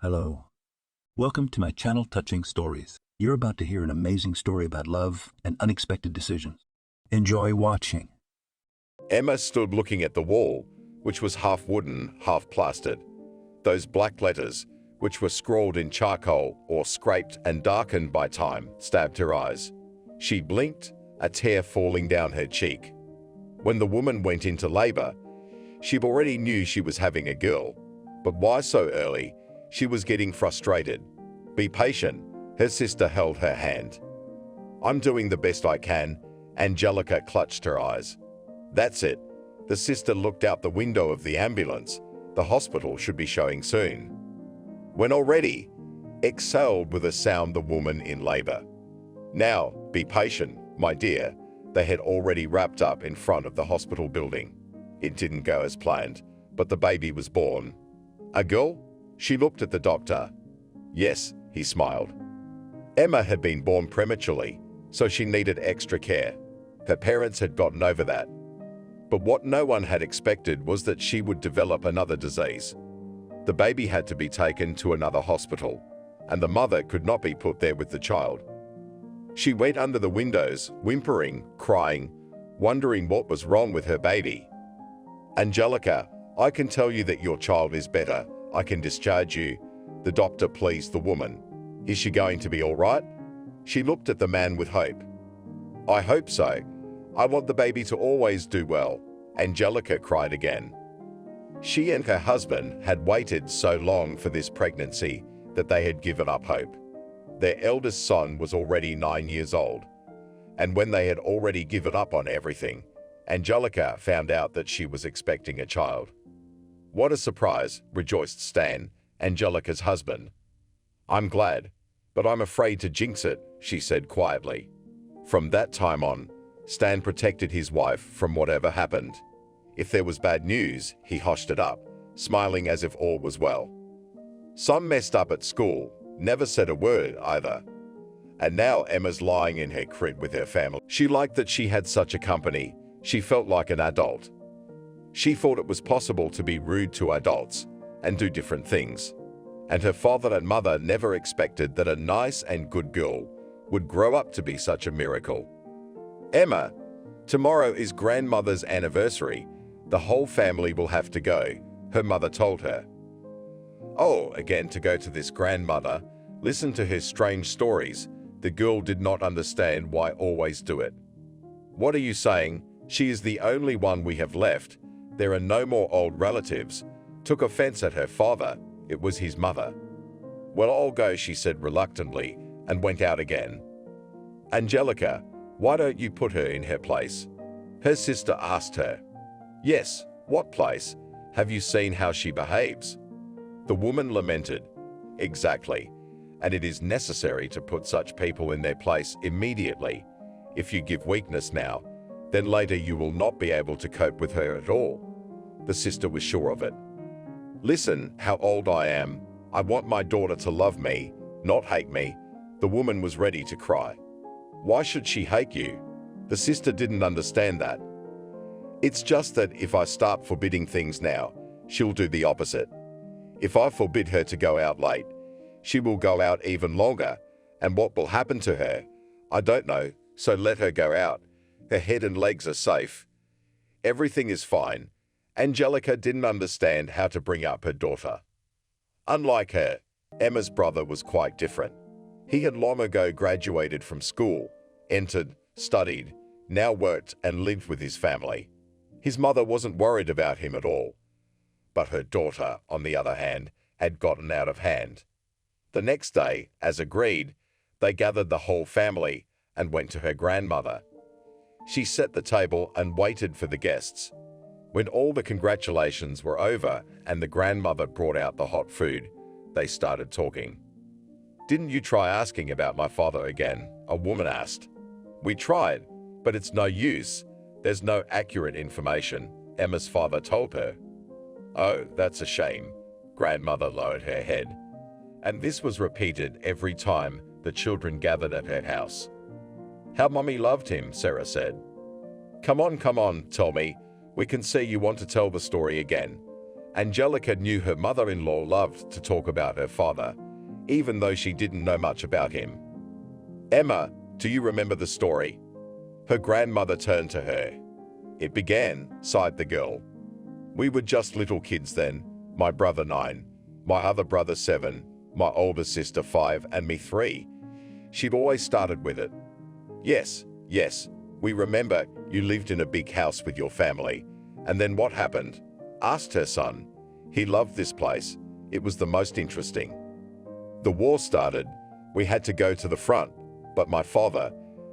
Hello. Welcome to my channel Touching Stories. You're about to hear an amazing story about love and unexpected decisions. Enjoy watching. Emma stood looking at the wall, which was half wooden, half plastered. Those black letters, which were scrawled in charcoal or scraped and darkened by time, stabbed her eyes. She blinked, a tear falling down her cheek. When the woman went into labor, she already knew she was having a girl. But why so early? She was getting frustrated. Be patient, her sister held her hand. I'm doing the best I can. Angelica clutched her eyes. That's it. The sister looked out the window of the ambulance. The hospital should be showing soon. When already, exhaled with a sound the woman in labor. Now, be patient, my dear. They had already wrapped up in front of the hospital building. It didn't go as planned, but the baby was born. A girl? She looked at the doctor. Yes, he smiled. Emma had been born prematurely, so she needed extra care. Her parents had gotten over that. But what no one had expected was that she would develop another disease. The baby had to be taken to another hospital, and the mother could not be put there with the child. She went under the windows, whimpering, crying, wondering what was wrong with her baby. Angelica, I can tell you that your child is better. I can discharge you. The doctor pleased the woman. Is she going to be all right? She looked at the man with hope. I hope so. I want the baby to always do well. Angelica cried again. She and her husband had waited so long for this pregnancy that they had given up hope. Their eldest son was already 9 years old. And when they had already given up on everything, Angelica found out that she was expecting a child. What a surprise, rejoiced Stan, Angelica's husband. I'm glad, but I'm afraid to jinx it, she said quietly. From that time on, Stan protected his wife from whatever happened. If there was bad news, he hushed it up, smiling as if all was well. Some messed up at school, never said a word either. And now Emma's lying in her crib with her family. She liked that she had such a company. She felt like an adult. She thought it was possible to be rude to adults and do different things. And her father and mother never expected that a nice and good girl would grow up to be such a miracle. Emma, tomorrow is grandmother's anniversary. The whole family will have to go, her mother told her. Oh, again to go to this grandmother, listen to her strange stories. The girl did not understand why always do it. What are you saying? She is the only one we have left. There are no more old relatives. Took offense at her father. It was his mother. Well, I'll go, she said reluctantly, and went out again. Angelica, why don't you put her in her place? Her sister asked her. Yes, what place? Have you seen how she behaves? The woman lamented. Exactly, and it is necessary to put such people in their place immediately. If you give weakness now, then later you will not be able to cope with her at all. The sister was sure of it. Listen, how old I am. I want my daughter to love me, not hate me. The woman was ready to cry. Why should she hate you? The sister didn't understand that. It's just that if I start forbidding things now, she'll do the opposite. If I forbid her to go out late, she will go out even longer, and what will happen to her? I don't know, so let her go out. Her head and legs are safe. Everything is fine. Angelica didn't understand how to bring up her daughter. Unlike her, Emma's brother was quite different. He had long ago graduated from school, entered, studied, now worked and lived with his family. His mother wasn't worried about him at all. But her daughter, on the other hand, had gotten out of hand. The next day, as agreed, they gathered the whole family and went to her grandmother. She set the table and waited for the guests. When all the congratulations were over and the grandmother brought out the hot food, they started talking. Didn't you try asking about my father again? A woman asked. We tried, but it's no use. There's no accurate information, Emma's father told her. Oh, that's a shame. Grandmother lowered her head. And this was repeated every time the children gathered at her house. How Mummy loved him, Sarah said. Come on, tell me. We can see you want to tell the story again. Angelica knew her mother-in-law loved to talk about her father, even though she didn't know much about him. "Emma, do you remember the story?" Her grandmother turned to her. "It began," sighed the girl. "We were just little kids then, my brother 9, my other brother 7, my older sister 5, and me 3. She'd always started with it. Yes, we remember you lived in a big house with your family. And then what happened?" asked her son. "He loved this place. It was the most interesting. The war started. We had to go to the front, but my father,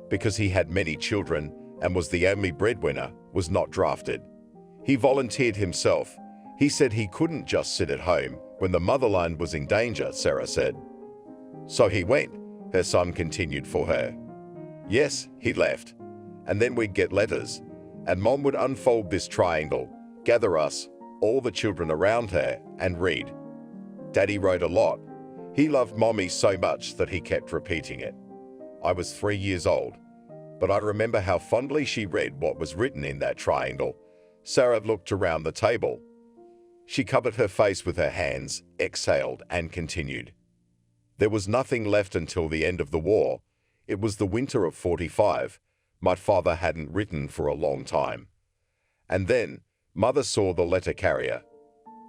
because he had many children and was the only breadwinner, was not drafted. He volunteered himself. He said he couldn't just sit at home when the motherland was in danger," Sarah said. "So he went," her son continued for her. "Yes, he left. And then we'd get letters, and Mom would unfold this triangle, gather us, all the children around her, and read. Daddy wrote a lot. He loved Mommy so much that he kept repeating it. I was 3 years old, but I remember how fondly she read what was written in that triangle." Sarah looked around the table. She covered her face with her hands, exhaled, and continued. "There was nothing left until the end of the war. It was the winter of 45. My father hadn't written for a long time. And then Mother saw the letter carrier.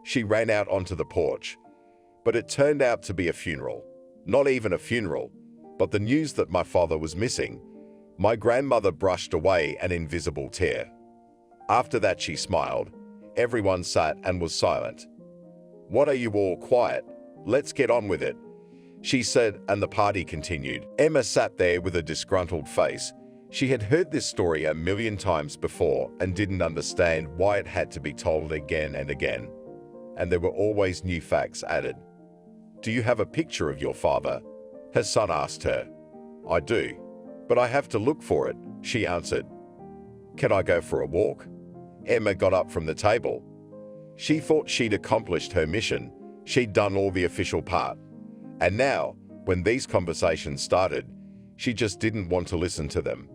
She ran out onto the porch. But it turned out to be a funeral. Not even a funeral, but the news that my father was missing. My grandmother brushed away an invisible tear. After that she smiled. Everyone sat and was silent. "What are you all quiet? Let's get on with it," she said, and the party continued. Emma sat there with a disgruntled face. She had heard this story a million times before and didn't understand why it had to be told again and again. And there were always new facts added. "Do you have a picture of your father?" her son asked her. "I do, but I have to look for it," she answered. "Can I go for a walk?" Emma got up from the table. She thought she'd accomplished her mission. She'd done all the official part. And now, when these conversations started, she just didn't want to listen to them.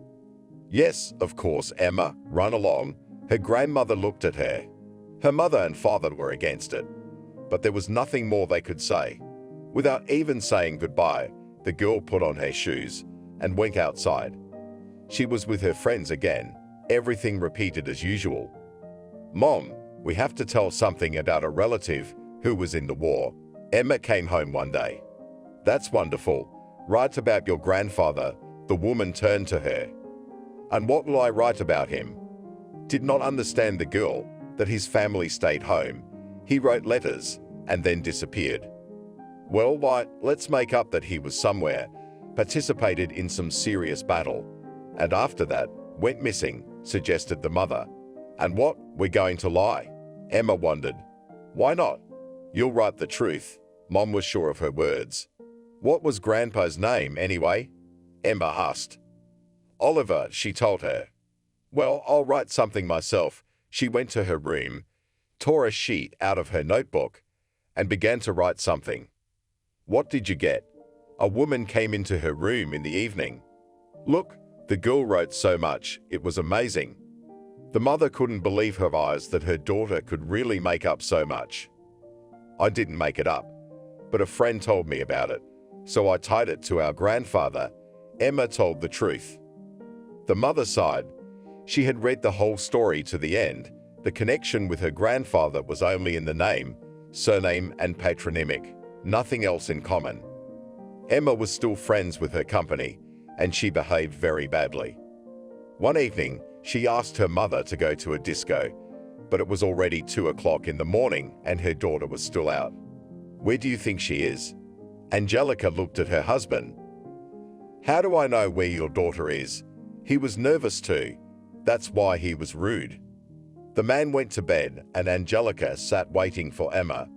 "Yes, of course, Emma, run along." Her grandmother looked at her. Her mother and father were against it, but there was nothing more they could say. Without even saying goodbye, the girl put on her shoes and went outside. She was with her friends again, everything repeated as usual. "Mom, we have to tell something about a relative who was in the war." Emma came home one day. "That's wonderful. Write about your grandfather." The woman turned to her. "And what will I write about him?" Did not understand the girl that his family stayed home. He wrote letters and then disappeared. "Well, let's make up that he was somewhere, participated in some serious battle, and after that went missing," suggested the mother. "And what, we're going to lie?" Emma wondered. "Why not? You'll write the truth." Mom was sure of her words. "What was Grandpa's name, anyway?" Emma asked. "Oliver," she told her. "Well, I'll write something myself." She went to her room, tore a sheet out of her notebook, and began to write something. "What did you get?" A woman came into her room in the evening. "Look," the girl wrote so much, it was amazing. The mother couldn't believe her eyes that her daughter could really make up so much. "I didn't make it up, but a friend told me about it, so I tied it to our grandfather." Emma told the truth. The mother sighed. She had read the whole story to the end. The connection with her grandfather was only in the name, surname, and patronymic, nothing else in common. Emma was still friends with her company, and she behaved very badly. One evening, she asked her mother to go to a disco, but it was already 2 o'clock in the morning and her daughter was still out. "Where do you think she is?" Angelica looked at her husband. "How do I know where your daughter is?" He was nervous too. That's why he was rude. The man went to bed and Angelica sat waiting for Emma.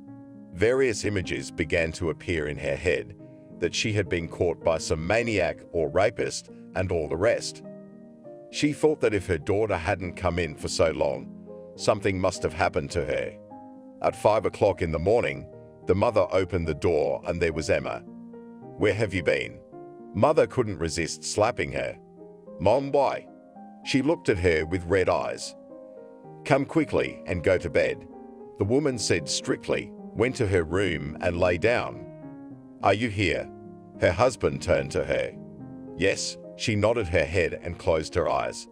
Various images began to appear in her head, that she had been caught by some maniac or rapist and all the rest. She thought that if her daughter hadn't come in for so long, something must have happened to her. At 5 o'clock in the morning, the mother opened the door and there was Emma. "Where have you been?" Mother couldn't resist slapping her. "Mom, why?" She looked at her with red eyes. "Come quickly and go to bed." The woman said strictly, went to her room and lay down. "Are you here?" Her husband turned to her. "Yes," she nodded her head and closed her eyes.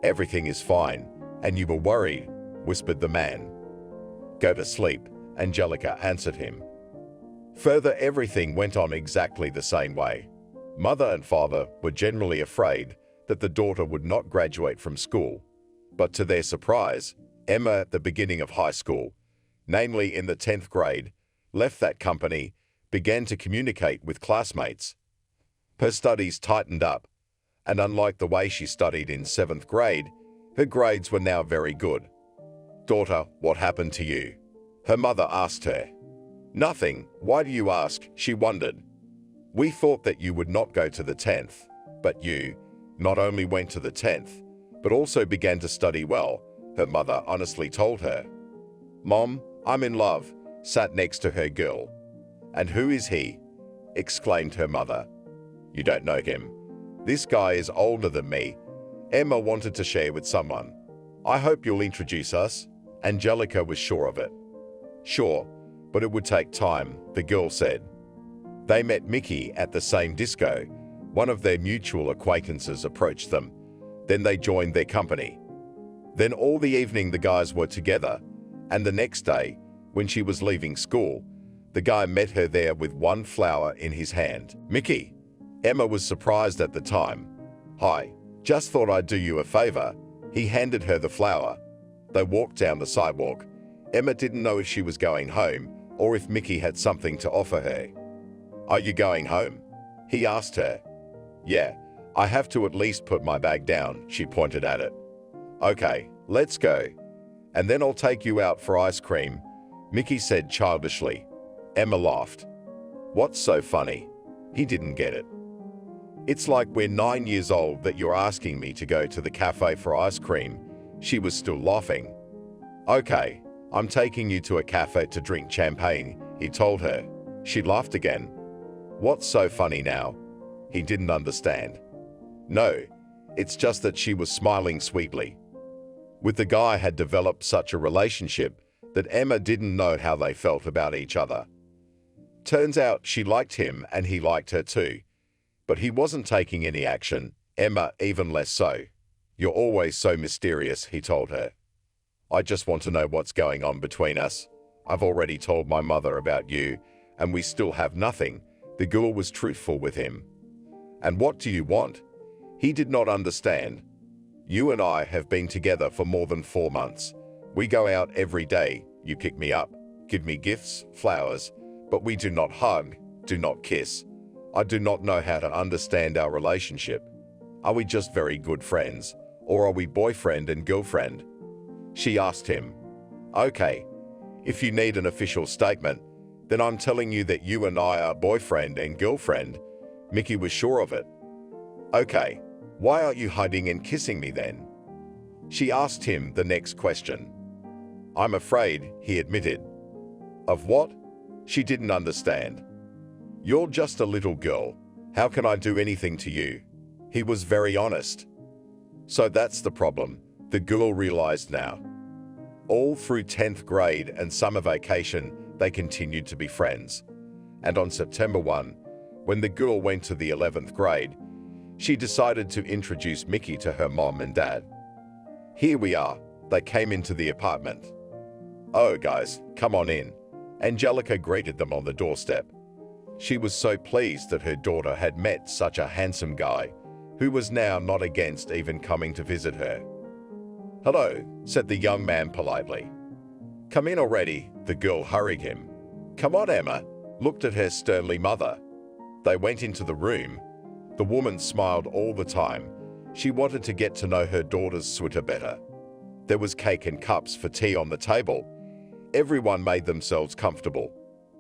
"Everything is fine, and you were worried," whispered the man. "Go to sleep," Angelica answered him. Further, everything went on exactly the same way. Mother and father were generally afraid that the daughter would not graduate from school, but to their surprise, Emma at the beginning of high school, namely in the 10th grade, left that company, began to communicate with classmates. Her studies tightened up, and unlike the way she studied in 7th grade, her grades were now very good. "Daughter, what happened to you?" her mother asked her. "Nothing. Why do you ask?" she wondered. "We thought that you would not go to the 10th, but you not only went to the 10th, but also began to study well," her mother honestly told her. "Mom, I'm in love," sat next to her girl. "And who is he?" exclaimed her mother. "You don't know him. This guy is older than me." Emma wanted to share with someone. "I hope you'll introduce us." Angelica was sure of it. "Sure, but it would take time," the girl said. They met Mickey at the same disco. One of their mutual acquaintances approached them. Then they joined their company. Then all the evening the guys were together, and the next day, when she was leaving school, the guy met her there with one flower in his hand. "Mickey." Emma was surprised at the time. "Hi, just thought I'd do you a favor." He handed her the flower. They walked down the sidewalk. Emma didn't know if she was going home or if Mickey had something to offer her. "Are you going home?" he asked her. "Yeah, I have to at least put my bag down," she pointed at it. "Okay, let's go. And then I'll take you out for ice cream," Mickey said childishly. Emma laughed. "What's so funny?" He didn't get it. "It's like we're 9 years old that you're asking me to go to the cafe for ice cream." She was still laughing. "Okay, I'm taking you to a cafe to drink champagne," he told her. She laughed again. "What's so funny now?" He didn't understand. No, it's just that she was smiling sweetly. With the guy had developed such a relationship that Emma didn't know how they felt about each other. Turns out she liked him and he liked her too. But he wasn't taking any action, Emma even less so. "You're always so mysterious," he told her. "I just want to know what's going on between us. I've already told my mother about you, and we still have nothing." The girl was truthful with him. "And what do you want?" He did not understand. "You and I have been together for more than 4 months. We go out every day. You pick me up, give me gifts, flowers, but we do not hug, do not kiss. I do not know how to understand our relationship. Are we just very good friends, or are we boyfriend and girlfriend?" She asked him. "Okay, if you need an official statement, then I'm telling you that you and I are boyfriend and girlfriend." Mickey was sure of it. "Okay, why aren't you hugging and kissing me then?" She asked him the next question. "I'm afraid," he admitted. "Of what?" She didn't understand. "You're just a little girl. How can I do anything to you?" He was very honest. So that's the problem, the girl realized now. All through 10th grade and summer vacation, they continued to be friends. And on September 1, when the girl went to the 11th grade, she decided to introduce Mickey to her mom and dad. "Here we are." They came into the apartment. "Oh, guys, come on in." Angelica greeted them on the doorstep. She was so pleased that her daughter had met such a handsome guy, who was now not against even coming to visit her. "Hello," said the young man politely. "Come in already," the girl hurried him. "Come on, Emma," looked at her sternly mother. They went into the room. The woman smiled all the time. She wanted to get to know her daughter's suitor better. There was cake and cups for tea on the table. Everyone made themselves comfortable.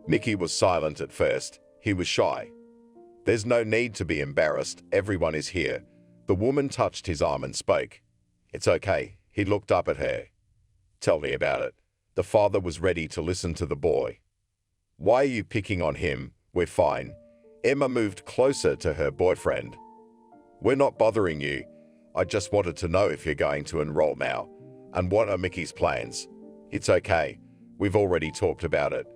Mickey was silent at first. He was shy. "There's no need to be embarrassed. Everyone is here." The woman touched his arm and spoke. "It's okay." He looked up at her. "Tell me about it." The father was ready to listen to the boy. "Why are you picking on him? We're fine." Emma moved closer to her boyfriend. "We're not bothering you. I just wanted to know if you're going to enroll now, and what are Mickey's plans." "It's okay. We've already talked about it.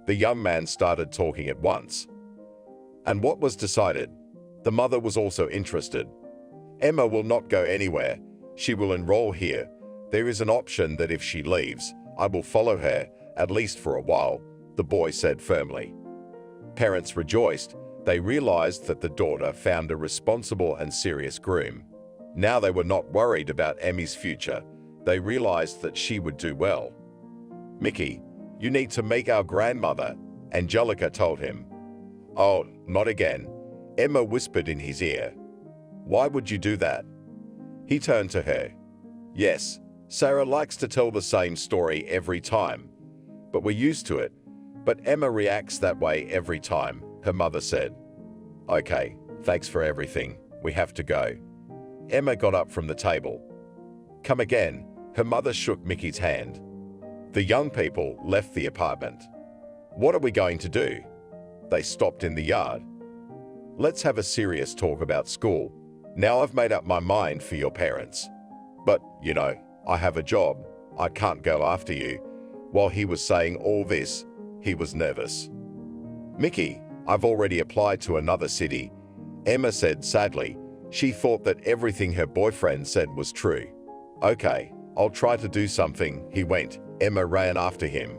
The young man started talking at once. And what was decided? The mother was also interested. Emma will not go anywhere. She will enroll here. There is an option that if she leaves, I will follow her, at least for a while, the boy said firmly. Parents rejoiced. They realized that the daughter found a responsible and serious groom. Now they were not worried about Emmy's future. They realized that she would do well. Mickey, you need to meet our grandmother, Angelica told him. Oh, not again, Emma whispered in his ear. Why would you do that? He turned to her. Yes, Sarah likes to tell the same story every time, but we're used to it. But Emma reacts that way every time, her mother said. Okay, thanks for everything. We have to go. Emma got up from the table. Come again, her mother shook Mickey's hand. The young people left the apartment. What are we going to do? They stopped in the yard. Let's have a serious talk about school. Now I've made up my mind for your parents. But, I have a job. I can't go after you. While he was saying all this, he was nervous. Mickey, I've already applied to another city, Emma said sadly. She thought that everything her boyfriend said was true. Okay, I'll try to do something, he went. Emma ran after him.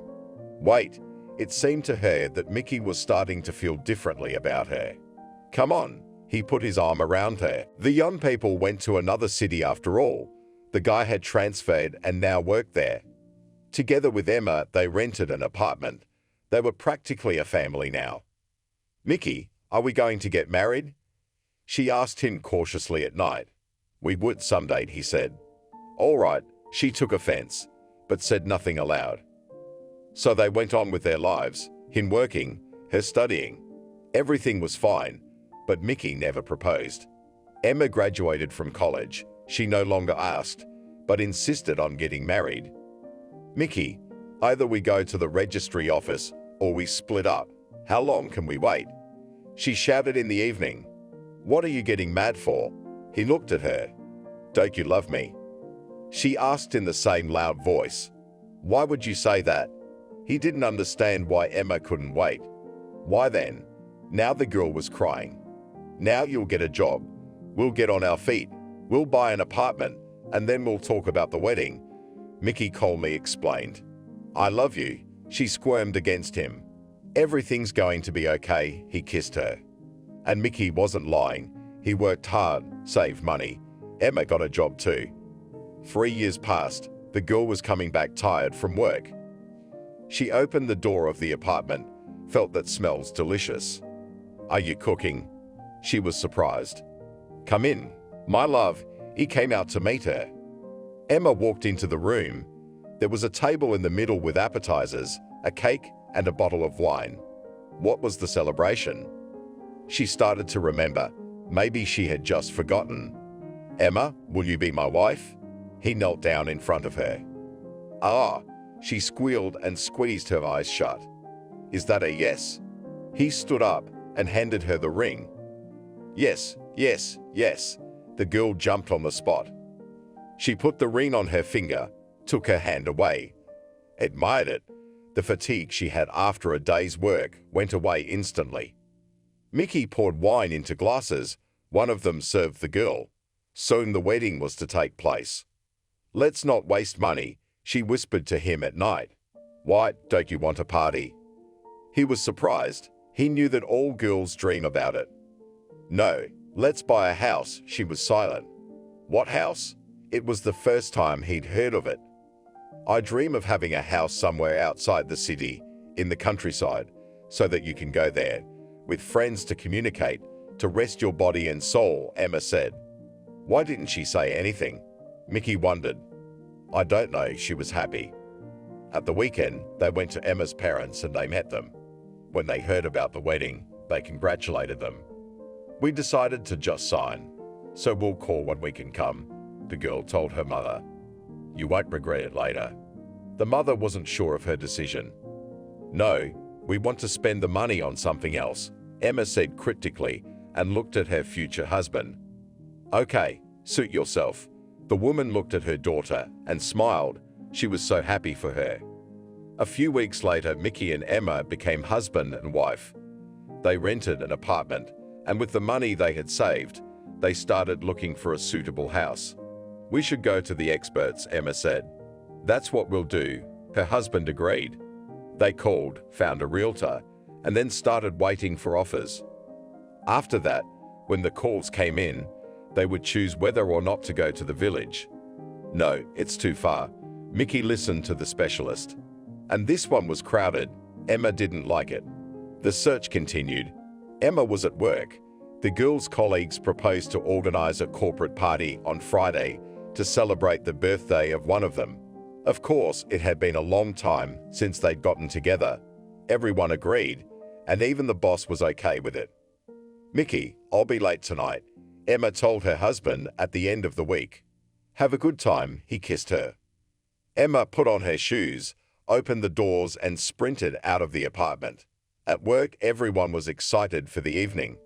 Wait, it seemed to her that Mickey was starting to feel differently about her. Come on, he put his arm around her. The young people went to another city after all. The guy had transferred and now worked there. Together with Emma, they rented an apartment. They were practically a family now. Mickey, are we going to get married? She asked him cautiously at night. We would someday, he said. All right, she took offense, but said nothing aloud. So they went on with their lives, him working, her studying. Everything was fine, but Mickey never proposed. Emma graduated from college. She no longer asked, but insisted on getting married. Mickey, either we go to the registry office or we split up. How long can we wait? She shouted in the evening. What are you getting mad for? He looked at her. Don't you love me? She asked in the same loud voice. Why would you say that? He didn't understand why Emma couldn't wait. Why then? Now the girl was crying. Now you'll get a job. We'll get on our feet. We'll buy an apartment, and then we'll talk about the wedding. Mickey calmly explained. I love you. She squirmed against him. Everything's going to be okay, he kissed her. And Mickey wasn't lying. He worked hard, saved money. Emma got a job too. 3 years passed. The girl was coming back tired from work. She opened the door of the apartment, felt that smells delicious. Are you cooking? She was surprised. Come in. My love, he came out to meet her. Emma walked into the room. There was a table in the middle with appetizers, a cake, and a bottle of wine. What was the celebration? She started to remember. Maybe she had just forgotten. Emma, will you be my wife? He knelt down in front of her. Ah, she squealed and squeezed her eyes shut. Is that a yes? He stood up and handed her the ring. Yes, yes, yes. The girl jumped on the spot. She put the ring on her finger, took her hand away, admired it. The fatigue she had after a day's work went away instantly. Mickey poured wine into glasses. One of them served the girl. Soon the wedding was to take place. Let's not waste money, she whispered to him at night. Why, don't you want a party? He was surprised. He knew that all girls dream about it. No, let's buy a house, she was silent. What house? It was the first time he'd heard of it. I dream of having a house somewhere outside the city, in the countryside, so that you can go there, with friends to communicate, to rest your body and soul, Emma said. Why didn't she say anything? Mickey wondered. I don't know, she was happy. At the weekend, they went to Emma's parents and they met them. When they heard about the wedding, they congratulated them. We decided to just sign, so we'll call when we can come, the girl told her mother. You won't regret it later. The mother wasn't sure of her decision. No, we want to spend the money on something else, Emma said cryptically and looked at her future husband. Okay, suit yourself. The woman looked at her daughter and smiled. She was so happy for her. A few weeks later, Mickey and Emma became husband and wife. They rented an apartment, and with the money they had saved, they started looking for a suitable house. "We should go to the experts," Emma said. "That's what we'll do," her husband agreed. They called, found a realtor, and then started waiting for offers. After that, when the calls came in, they would choose whether or not to go to the village. "No, it's too far." Mickey listened to the specialist. And this one was crowded. Emma didn't like it. The search continued. Emma was at work. The girls' colleagues proposed to organize a corporate party on Friday to celebrate the birthday of one of them. Of course, it had been a long time since they'd gotten together. Everyone agreed, and even the boss was okay with it. "Mickey, I'll be late tonight," Emma told her husband at the end of the week. "Have a good time," he kissed her. Emma put on her shoes, opened the doors, and sprinted out of the apartment. At work, everyone was excited for the evening.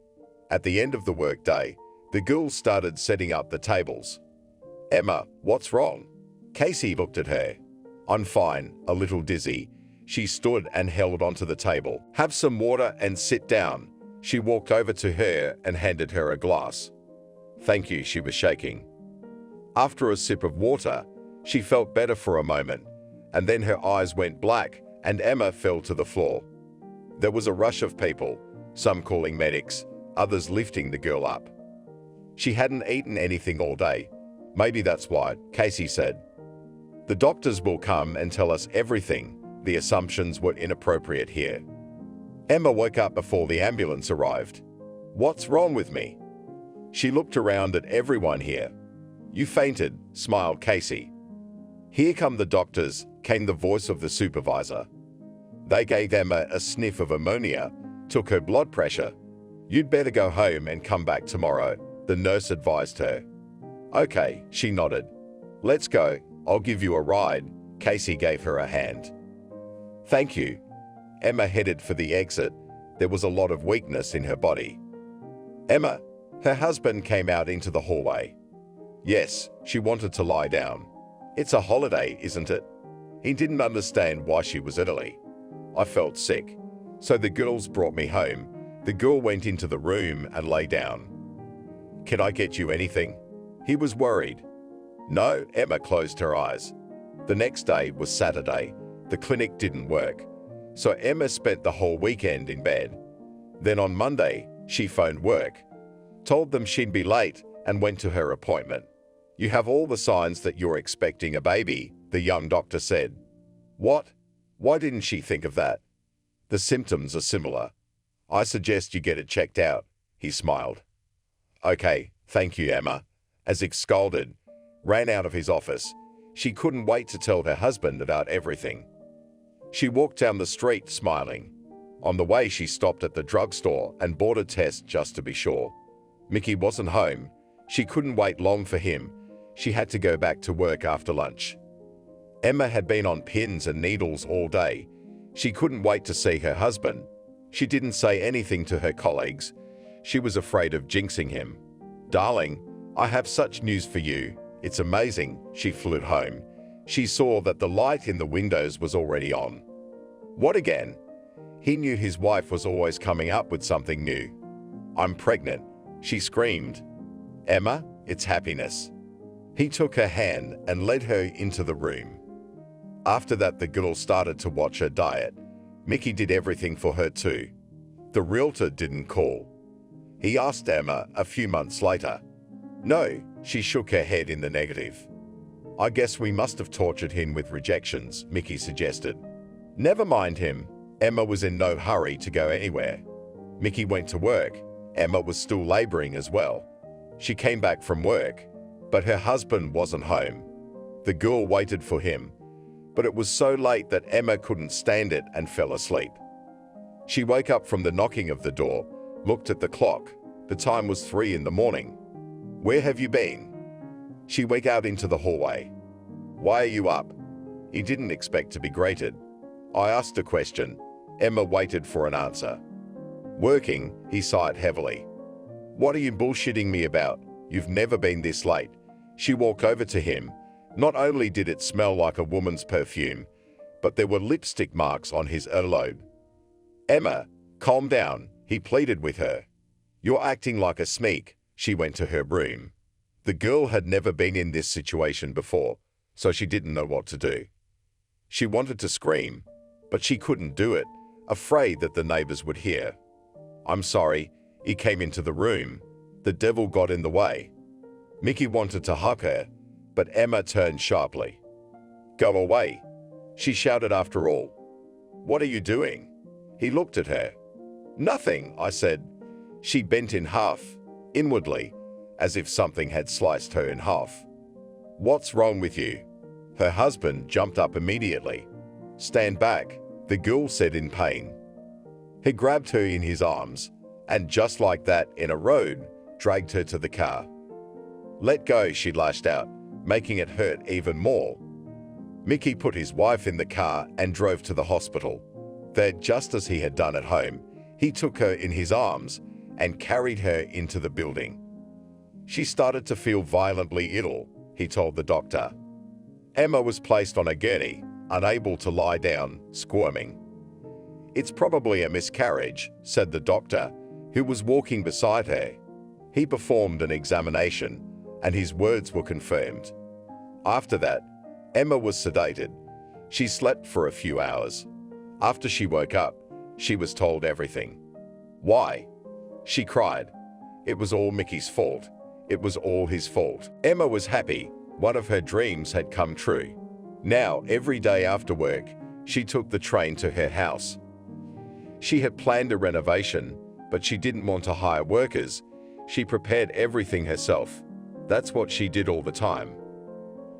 At the end of the workday, the girls started setting up the tables. "Emma, what's wrong?" Casey looked at her. "I'm fine, a little dizzy." She stood and held onto the table. "Have some water and sit down." She walked over to her and handed her a glass. "Thank you," she was shaking. After a sip of water, she felt better for a moment, and then her eyes went black and Emma fell to the floor. There was a rush of people, some calling medics, others lifting the girl up. She hadn't eaten anything all day. "Maybe that's why," Casey said. "The doctors will come and tell us everything." The assumptions were inappropriate here. Emma woke up before the ambulance arrived. "What's wrong with me?" She looked around at everyone here. "You fainted," smiled Casey. "Here come the doctors," came the voice of the supervisor. They gave Emma a sniff of ammonia, took her blood pressure. "You'd better go home and come back tomorrow," the nurse advised her. "Okay," she nodded. "Let's go. I'll give you a ride." Casey gave her a hand. "Thank you." Emma headed for the exit. There was a lot of weakness in her body. "Emma," her husband came out into the hallway. Yes, she wanted to lie down. "It's a holiday, isn't it?" He didn't understand why she was early. "I felt sick, so the girls brought me home." The girl went into the room and lay down. "Can I get you anything?" He was worried. "No," Emma closed her eyes. The next day was Saturday. The clinic didn't work, so Emma spent the whole weekend in bed. Then on Monday, she phoned work, told them she'd be late, and went to her appointment. "You have all the signs that you're expecting a baby," the young doctor said. "What? Why didn't she think of that?" "The symptoms are similar. I suggest you get it checked out," he smiled. "Okay, thank you, Emma." As he scolded, ran out of his office. She couldn't wait to tell her husband about everything. She walked down the street smiling. On the way, she stopped at the drugstore and bought a test just to be sure. Mickey wasn't home. She couldn't wait long for him. She had to go back to work after lunch. Emma had been on pins and needles all day. She couldn't wait to see her husband. She didn't say anything to her colleagues. She was afraid of jinxing him. "Darling, I have such news for you. It's amazing." She flew home. She saw that the light in the windows was already on. What again? He knew his wife was always coming up with something new. "I'm pregnant," she screamed. "Emma, it's happiness." He took her hand and led her into the room. After that, the girl started to watch her diet. Mickey did everything for her too. The realtor didn't call. He asked Emma a few months later. "No," she shook her head in the negative. "I guess we must have tortured him with rejections," Mickey suggested. "Never mind him." Emma was in no hurry to go anywhere. Mickey went to work. Emma was still laboring as well. She came back from work, but her husband wasn't home. The girl waited for him, but it was so late that Emma couldn't stand it and fell asleep. She woke up from the knocking of the door, looked at the clock. The time was 3 in the morning. "Where have you been?" She went out into the hallway. "Why are you up?" He didn't expect to be greeted. I asked a question. Emma waited for an answer. "Working," he sighed heavily. "What are you bullshitting me about? You've never been this late." She walked over to him. Not only did it smell like a woman's perfume, but there were lipstick marks on his earlobe. "Emma, calm down," he pleaded with her. "You're acting like a smeek," she went to her room. The girl had never been in this situation before, so she didn't know what to do. She wanted to scream, but she couldn't do it, afraid that the neighbors would hear. "I'm sorry," he came into the room. The devil got in the way. Mickey wanted to hug her, but Emma turned sharply. "Go away," she shouted after all. "What are you doing?" He looked at her. "Nothing," I said. She bent in half, inwardly, as if something had sliced her in half. "What's wrong with you?" Her husband jumped up immediately. "Stand back," the girl said in pain. He grabbed her in his arms, and just like that, in a road, dragged her to the car. "Let go," she lashed out, making it hurt even more. Mickey put his wife in the car and drove to the hospital. There, just as he had done at home, he took her in his arms and carried her into the building. She started to feel violently ill, he told the doctor. Emma was placed on a gurney, unable to lie down, squirming. "It's probably a miscarriage," said the doctor, who was walking beside her. He performed an examination, and his words were confirmed. After that, Emma was sedated. She slept for a few hours. After she woke up, she was told everything. Why? She cried. It was all Mickey's fault. It was all his fault. Emma was happy. One of her dreams had come true. Now, every day after work, she took the train to her house. She had planned a renovation, but she didn't want to hire workers. She prepared everything herself. That's what she did all the time.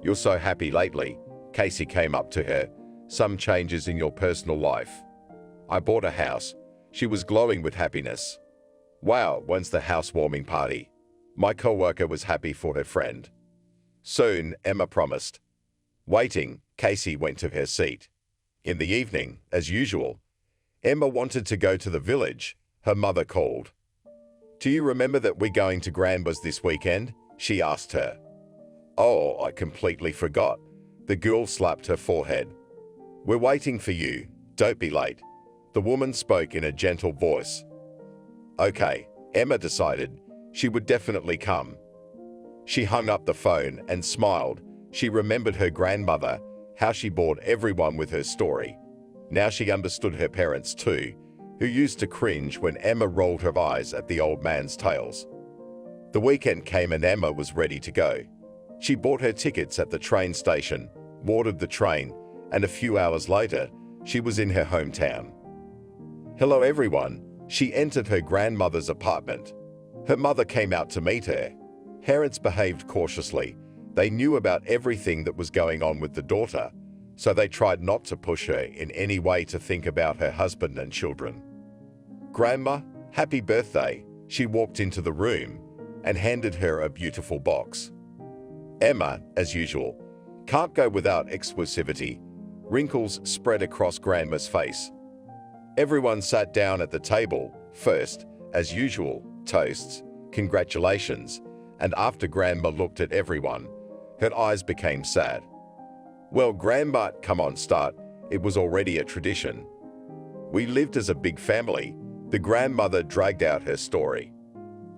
"You're so happy lately," Casey came up to her. "Some changes in your personal life." "I bought a house." She was glowing with happiness. "Wow, when's the housewarming party?" My co-worker was happy for her friend. "Soon," Emma promised. Waiting, Casey went to her seat. In the evening, as usual, Emma wanted to go to the village. Her mother called. "Do you remember that we're going to Grandma's this weekend?" she asked her. "Oh, I completely forgot." The girl slapped her forehead. "We're waiting for you. Don't be late." The woman spoke in a gentle voice. Okay, Emma decided she would definitely come. She hung up the phone and smiled. She remembered her grandmother, how she bored everyone with her story. Now she understood her parents too, who used to cringe when Emma rolled her eyes at the old man's tales. The weekend came and Emma was ready to go. She bought her tickets at the train station, boarded the train, and a few hours later, she was in her hometown. "Hello everyone." She entered her grandmother's apartment. Her mother came out to meet her. Parents behaved cautiously. They knew about everything that was going on with the daughter, so they tried not to push her in any way to think about her husband and children. "Grandma, happy birthday." She walked into the room and handed her a beautiful box. Emma, as usual, can't go without exclusivity. Wrinkles spread across Grandma's face. Everyone sat down at the table. First, as usual, toasts, congratulations, and after Grandma looked at everyone, her eyes became sad. "Well, Grandma, come on, start." It was already a tradition. "We lived as a big family." The grandmother dragged out her story.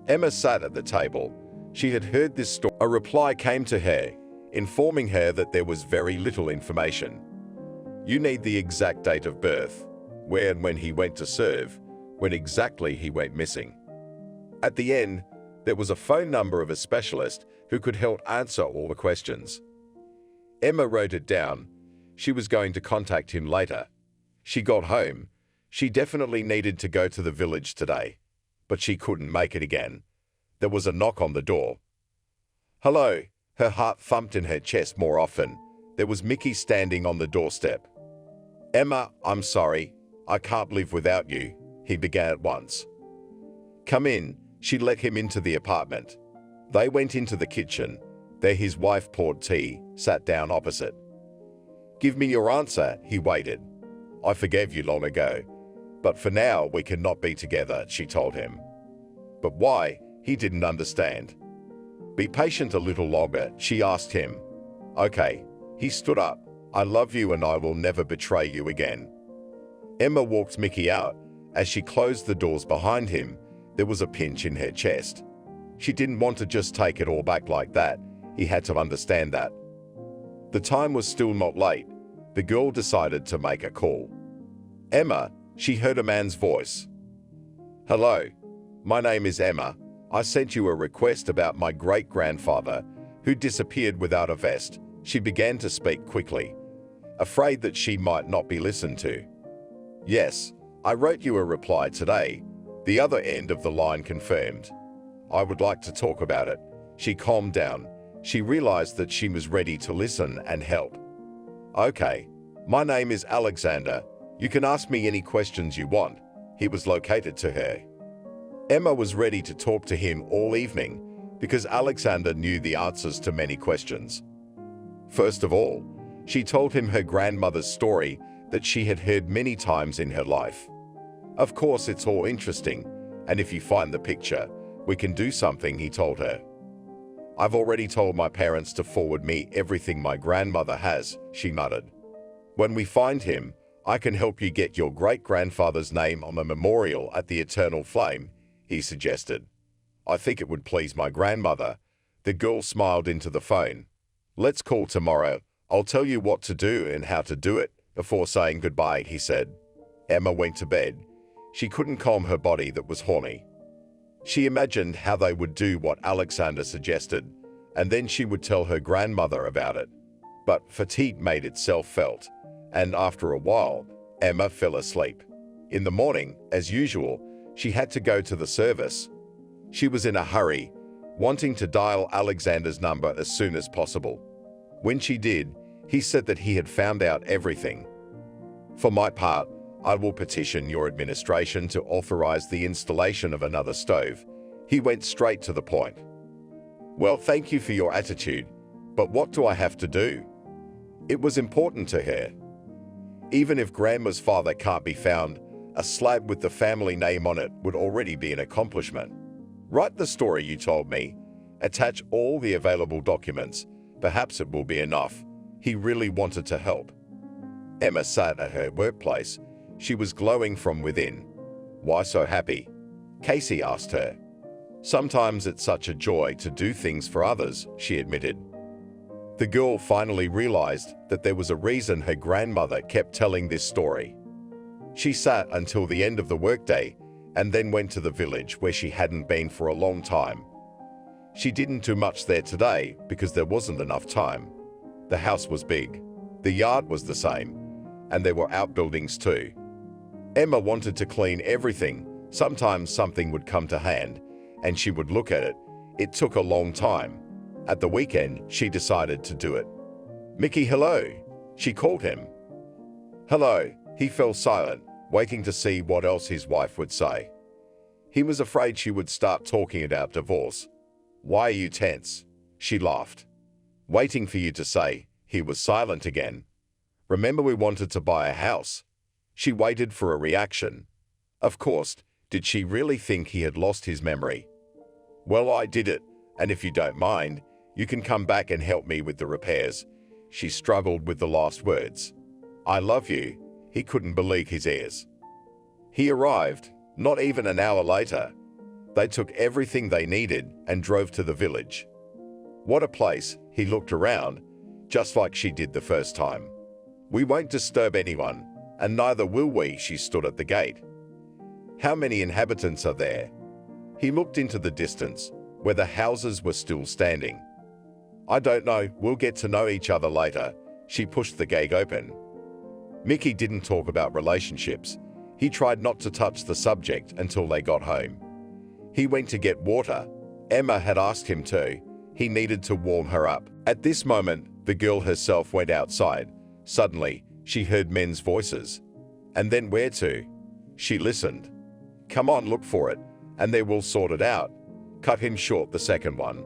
Emma sat at the table. She had heard this story. A reply came to her, informing her that there was very little information. "You need the exact date of birth, where and when he went to serve, when exactly he went missing." At the end, there was a phone number of a specialist who could help answer all the questions. Emma wrote it down. She was going to contact him later. She got home. She definitely needed to go to the village today, but she couldn't make it again. There was a knock on the door. "Hello." Her heart thumped in her chest more often. There was Mickey standing on the doorstep. "Emma, I'm sorry. I can't live without you," he began at once. "Come in." She let him into the apartment. They went into the kitchen. There his wife poured tea, sat down opposite. "Give me your answer," he waited. "I forgave you long ago, but for now we cannot be together," she told him. "But why?" He didn't understand. "Be patient a little longer," she asked him. "Okay." He stood up. I love you and I will never betray you again. Emma walked Mickey out. As she closed the doors behind him, there was a pinch in her chest. She didn't want to just take it all back like that. He had to understand that. The time was still not late. The girl decided to make a call. Emma, she heard a man's voice. Hello, my name is Emma. I sent you a request about my great-grandfather who disappeared without a vest. She began to speak quickly, afraid that she might not be listened to. Yes, I wrote you a reply today. The other end of the line confirmed. I would like to talk about it. She calmed down. She realized that she was ready to listen and help. Okay, my name is Alexander. You can ask me any questions you want. He was located to her. Emma was ready to talk to him all evening because Alexander knew the answers to many questions. First of all, she told him her grandmother's story that she had heard many times in her life. Of course, it's all interesting, and if you find the picture, we can do something, he told her. I've already told my parents to forward me everything my grandmother has, she muttered. When we find him, I can help you get your great-grandfather's name on the memorial at the Eternal Flame, he suggested. I think it would please my grandmother. The girl smiled into the phone. Let's call tomorrow. I'll tell you what to do and how to do it, before saying goodbye, he said. Emma went to bed. She couldn't calm her body that was horny. She imagined how they would do what Alexander suggested, and then she would tell her grandmother about it. But fatigue made itself felt, and after a while, Emma fell asleep. In the morning, as usual, she had to go to the service. She was in a hurry, wanting to dial Alexander's number as soon as possible. When she did, he said that he had found out everything. For my part, I will petition your administration to authorize the installation of another stove. He went straight to the point. Well, thank you for your attitude, but what do I have to do? It was important to her. Even if Grandma's father can't be found, a slab with the family name on it would already be an accomplishment. Write the story you told me. Attach all the available documents. Perhaps it will be enough. He really wanted to help. Emma sat at her workplace. She was glowing from within. Why so happy? Casey asked her. Sometimes it's such a joy to do things for others, she admitted. The girl finally realized that there was a reason her grandmother kept telling this story. She sat until the end of the workday and then went to the village where she hadn't been for a long time. She didn't do much there today because there wasn't enough time. The house was big, the yard was the same, and there were outbuildings too. Emma wanted to clean everything. Sometimes something would come to hand, and she would look at it. It took a long time. At the weekend, she decided to do it. Mickey, hello, she called him. Hello, he fell silent, waiting to see what else his wife would say. He was afraid she would start talking about divorce. Why are you tense? She laughed. Waiting for you to say. He was silent again. Remember we wanted to buy a house? She waited for a reaction. Of course, did she really think he had lost his memory? Well, I did it, and if you don't mind, you can come back and help me with the repairs. She struggled with the last words. I love you. He couldn't believe his ears. He arrived, not even an hour later. They took everything they needed and drove to the village. What a place, he looked around, just like she did the first time. We won't disturb anyone, and neither will we, she stood at the gate. How many inhabitants are there? He looked into the distance, where the houses were still standing. I don't know, we'll get to know each other later. She pushed the gate open. Mickey didn't talk about relationships. He tried not to touch the subject until they got home. He went to get water. Emma had asked him to. He needed to warm her up. At this moment, the girl herself went outside. Suddenly, she heard men's voices. And then where to? She listened. Come on, look for it, and then we'll sort it out. Cut him short, the second one.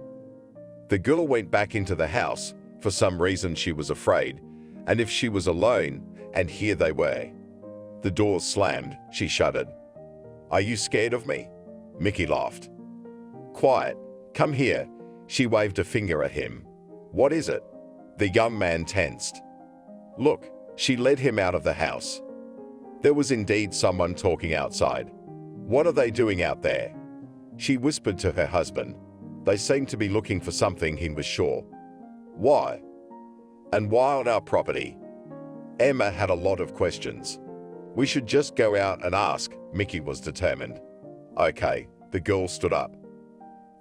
The girl went back into the house. For some reason she was afraid, and if she was alone, and here they were. The doors slammed, she shuddered. Are you scared of me? Mickey laughed. Quiet, come here. She waved a finger at him. What is it? The young man tensed. Look, she led him out of the house. There was indeed someone talking outside. What are they doing out there? She whispered to her husband. They seemed to be looking for something, he was sure. Why? And why on our property? Emma had a lot of questions. We should just go out and ask, Mickey was determined. Okay, the girl stood up.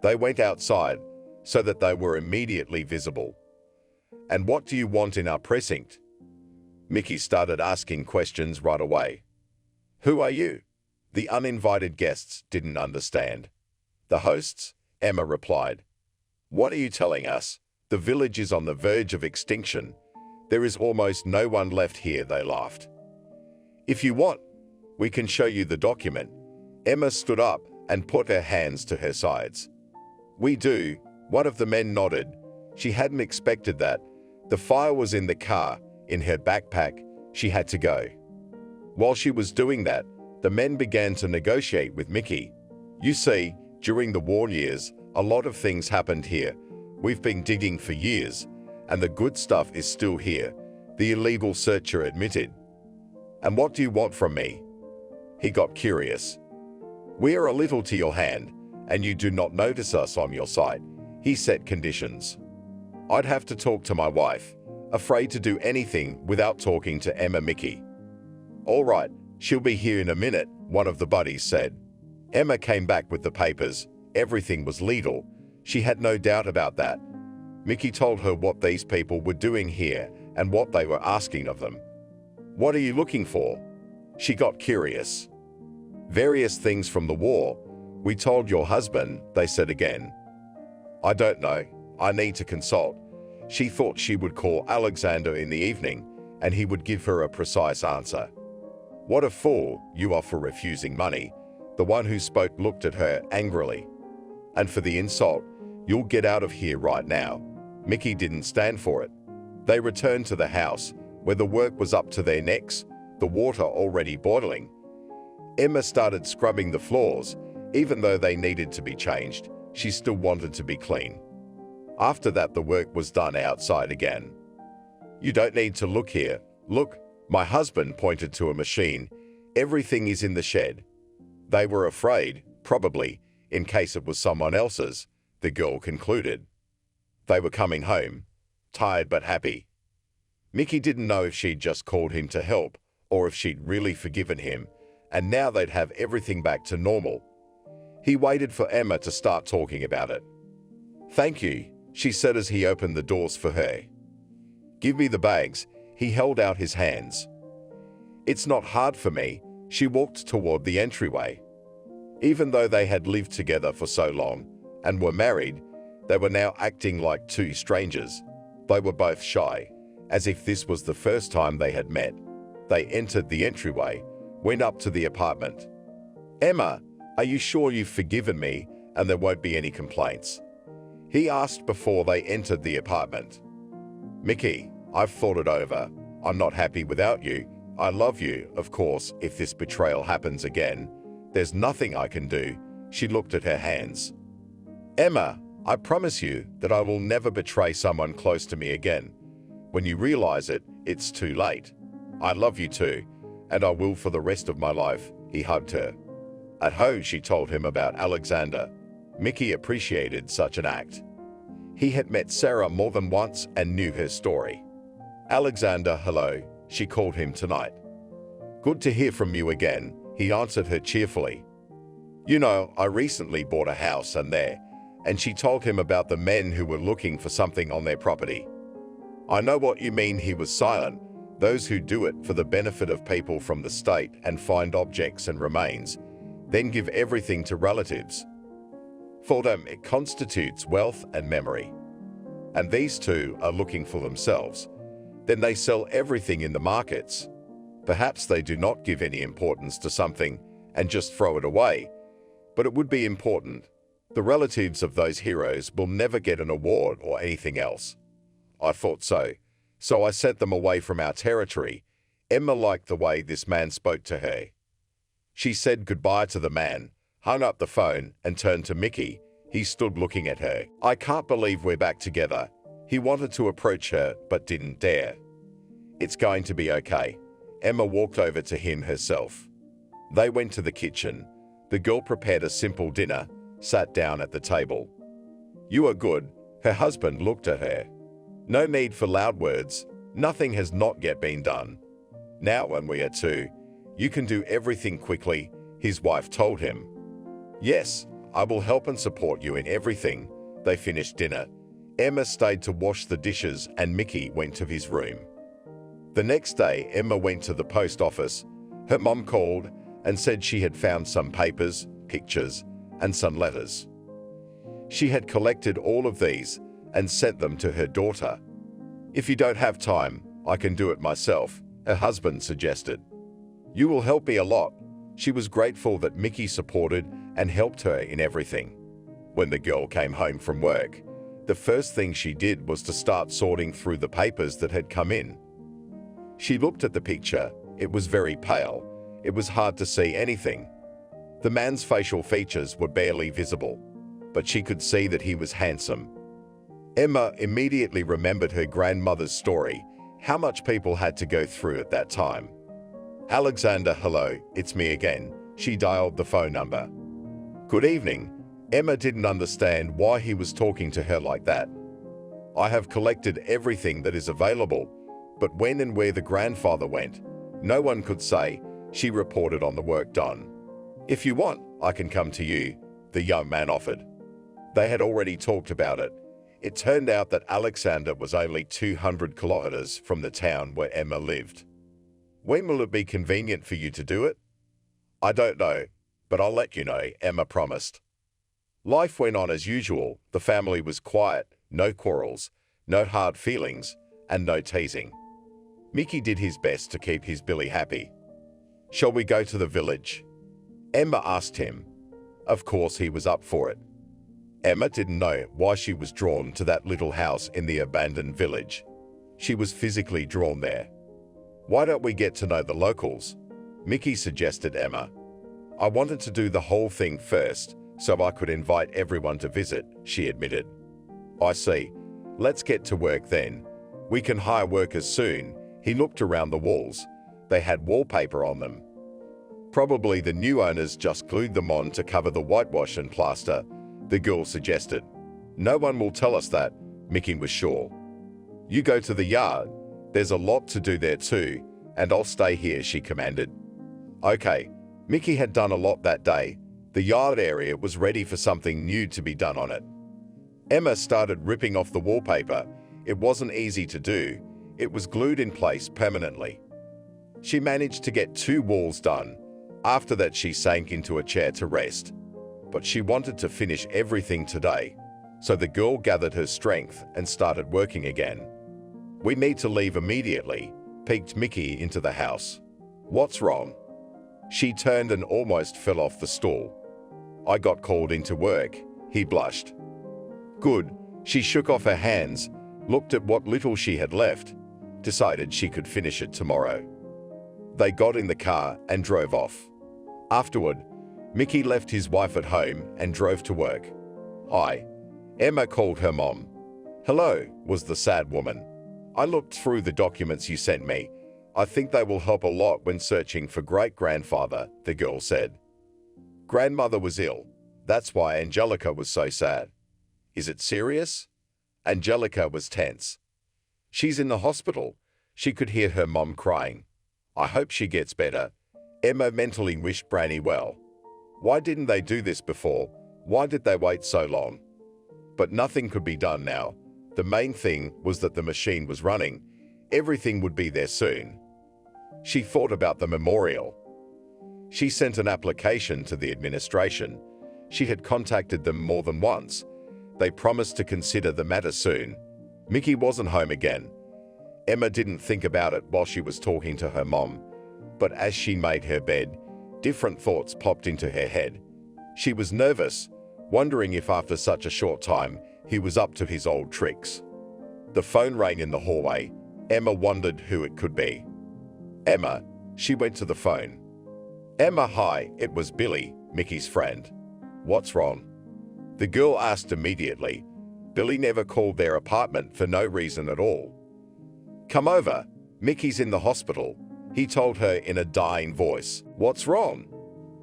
They went outside so that they were immediately visible. And what do you want in our precinct? Mickey started asking questions right away. Who are you? The uninvited guests didn't understand. The hosts? Emma replied. What are you telling us? The village is on the verge of extinction. There is almost no one left here, they laughed. If you want, we can show you the document. Emma stood up and put her hands to her sides. We do, one of the men nodded. She hadn't expected that. The file was in the car, in her backpack. She had to go. While she was doing that, the men began to negotiate with Mickey. You see, during the war years, a lot of things happened here. We've been digging for years, and the good stuff is still here, the illegal searcher admitted. And what do you want from me? He got curious. We are a little to your hand, and you do not notice us on your site. He set conditions. I'd have to talk to my wife, afraid to do anything without talking to Emma Mickey. All right, she'll be here in a minute, one of the buddies said. Emma came back with the papers. Everything was legal. She had no doubt about that. Mickey told her what these people were doing here and what they were asking of them. What are you looking for? She got curious. Various things from the war. We told your husband, they said again. I don't know. I need to consult. She thought she would call Alexander in the evening and he would give her a precise answer. What a fool you are for refusing money. The one who spoke looked at her angrily. And for the insult, you'll get out of here right now. Mickey didn't stand for it. They returned to the house, where the work was up to their necks, the water already boiling. Emma started scrubbing the floors. Even though they needed to be changed, she still wanted to be clean. After that, the work was done outside again. You don't need to look here. Look, my husband pointed to a machine. Everything is in the shed. They were afraid, probably, in case it was someone else's, the girl concluded. They were coming home, tired but happy. Mickey didn't know if she'd just called him to help or if she'd really forgiven him, and now they'd have everything back to normal. He waited for Emma to start talking about it. Thank you, she said as he opened the doors for her. Give me the bags. He held out his hands. It's not hard for me. She walked toward the entryway. Even though they had lived together for so long and were married, they were now acting like two strangers. They were both shy, as if this was the first time they had met. They entered the entryway, went up to the apartment. Emma, are you sure you've forgiven me and there won't be any complaints? He asked before they entered the apartment. Mickey, I've thought it over. I'm not happy without you. I love you, of course. If this betrayal happens again, there's nothing I can do. She looked at her hands. Emma, I promise you that I will never betray someone close to me again. When you realize it, it's too late. I love you too, and I will for the rest of my life. He hugged her. At home, she told him about Alexander. Mickey appreciated such an act. He had met Sarah more than once and knew her story. Alexander, hello, she called him tonight. Good to hear from you again, he answered her cheerfully. You know, I recently bought a house and she told him about the men who were looking for something on their property. I know what you mean, he was silent. Those who do it for the benefit of people from the state and find objects and remains, then give everything to relatives. For them, it constitutes wealth and memory. And these two are looking for themselves. Then they sell everything in the markets. Perhaps they do not give any importance to something and just throw it away. But it would be important. The relatives of those heroes will never get an award or anything else. I thought so. So I sent them away from our territory. Emma liked the way this man spoke to her. She said goodbye to the man, hung up the phone, and turned to Mickey. He stood looking at her. I can't believe we're back together. He wanted to approach her, but didn't dare. It's going to be okay. Emma walked over to him herself. They went to the kitchen. The girl prepared a simple dinner, sat down at the table. "You are good," her husband looked at her. "No need for loud words. Nothing has not yet been done. Now when we are two, you can do everything quickly," his wife told him. "Yes, I will help and support you in everything." They finished dinner. Emma stayed to wash the dishes and Mickey went to his room. The next day, Emma went to the post office. Her mom called and said she had found some papers, pictures, and some letters. She had collected all of these and sent them to her daughter. "If you don't have time, I can do it myself," her husband suggested. "You will help me a lot." She was grateful that Mickey supported and helped her in everything. When the girl came home from work, the first thing she did was to start sorting through the papers that had come in. She looked at the picture. It was very pale. It was hard to see anything. The man's facial features were barely visible, but she could see that he was handsome. Emma immediately remembered her grandmother's story, how much people had to go through at that time. "Alexander, hello, it's me again." She dialed the phone number. "Good evening." Emma didn't understand why he was talking to her like that. "I have collected everything that is available, but when and where the grandfather went, no one could say," she reported on the work done. "If you want, I can come to you," the young man offered. They had already talked about it. It turned out that Alexander was only 200 kilometers from the town where Emma lived. "When will it be convenient for you to do it?" "I don't know, but I'll let you know," Emma promised. Life went on as usual. The family was quiet, no quarrels, no hard feelings, and no teasing. Mickey did his best to keep his Billy happy. "Shall we go to the village?" Emma asked him. Of course he was up for it. Emma didn't know why she was drawn to that little house in the abandoned village. She was physically drawn there. "Why don't we get to know the locals?" Mickey suggested Emma. "I wanted to do the whole thing first, so I could invite everyone to visit," she admitted. "I see. Let's get to work then. We can hire workers soon." He looked around the walls. They had wallpaper on them. "Probably the new owners just glued them on to cover the whitewash and plaster," the girl suggested. "No one will tell us that," Mickey was sure. "You go to the yard. There's a lot to do there too, and I'll stay here," she commanded. Okay, Mickey had done a lot that day. The yard area was ready for something new to be done on it. Emma started ripping off the wallpaper. It wasn't easy to do. It was glued in place permanently. She managed to get 2 walls done. After that, she sank into a chair to rest. But she wanted to finish everything today, so the girl gathered her strength and started working again. "We need to leave immediately," peeked Mickey into the house. "What's wrong?" She turned and almost fell off the stool. "I got called into work," he blushed. "Good." She shook off her hands, looked at what little she had left, decided she could finish it tomorrow. They got in the car and drove off. Afterward, Mickey left his wife at home and drove to work. "Hi." Emma called her mom. "Hello," was the sad woman. "I looked through the documents you sent me. I think they will help a lot when searching for great-grandfather," the girl said. "Grandmother was ill. That's why Angelica was so sad." "Is it serious?" Angelica was tense. "She's in the hospital." She could hear her mom crying. "I hope she gets better." Emma mentally wished Branny well. Why didn't they do this before? Why did they wait so long? But nothing could be done now. The main thing was that the machine was running. Everything would be there soon. She thought about the memorial. She sent an application to the administration. She had contacted them more than once. They promised to consider the matter soon. Mickey wasn't home again. Emma didn't think about it while she was talking to her mom, but as she made her bed, different thoughts popped into her head. She was nervous, wondering if after such a short time he was up to his old tricks. The phone rang in the hallway. Emma wondered who it could be. "Emma," she went to the phone. "Emma, hi, it was Billy, Mickey's friend." "What's wrong?" The girl asked immediately. Billy never called their apartment for no reason at all. "Come over." "Mickey's in the hospital," he told her in a dying voice. "What's wrong?"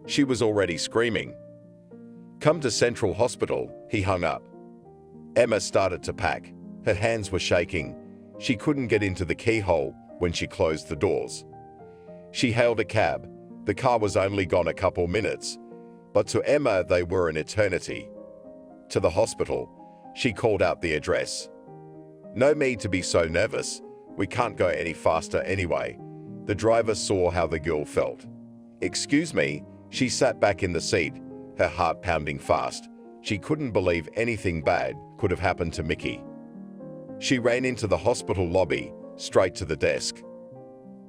She was already screaming. "Come to Central Hospital," he hung up. Emma started to pack. Her hands were shaking. She couldn't get into the keyhole when she closed the doors. She hailed a cab. The car was only gone a couple minutes, but to Emma they were an eternity. To the hospital, she called out the address. "No need to be so nervous. We can't go any faster anyway." The driver saw how the girl felt. "Excuse me," she sat back in the seat, her heart pounding fast. She couldn't believe anything bad could have happened to Mickey. She ran into the hospital lobby, straight to the desk.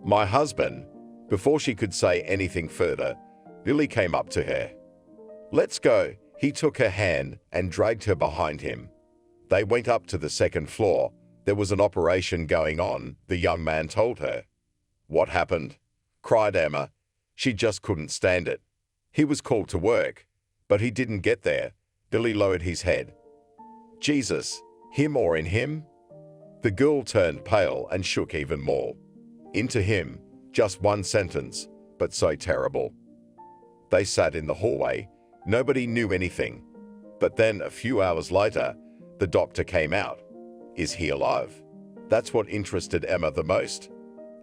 "My husband." Before she could say anything further, Billy came up to her. "Let's go." He took her hand and dragged her behind him. They went up to the second floor. There was an operation going on, the young man told her. "What happened?" cried Emma. She just couldn't stand it. He was called to work, but he didn't get there. Billy lowered his head. "Jesus, him or in him?" The girl turned pale and shook even more. "Into him." Just one sentence, but so terrible. They sat in the hallway. Nobody knew anything. But then, a few hours later, the doctor came out. Is he alive? That's what interested Emma the most.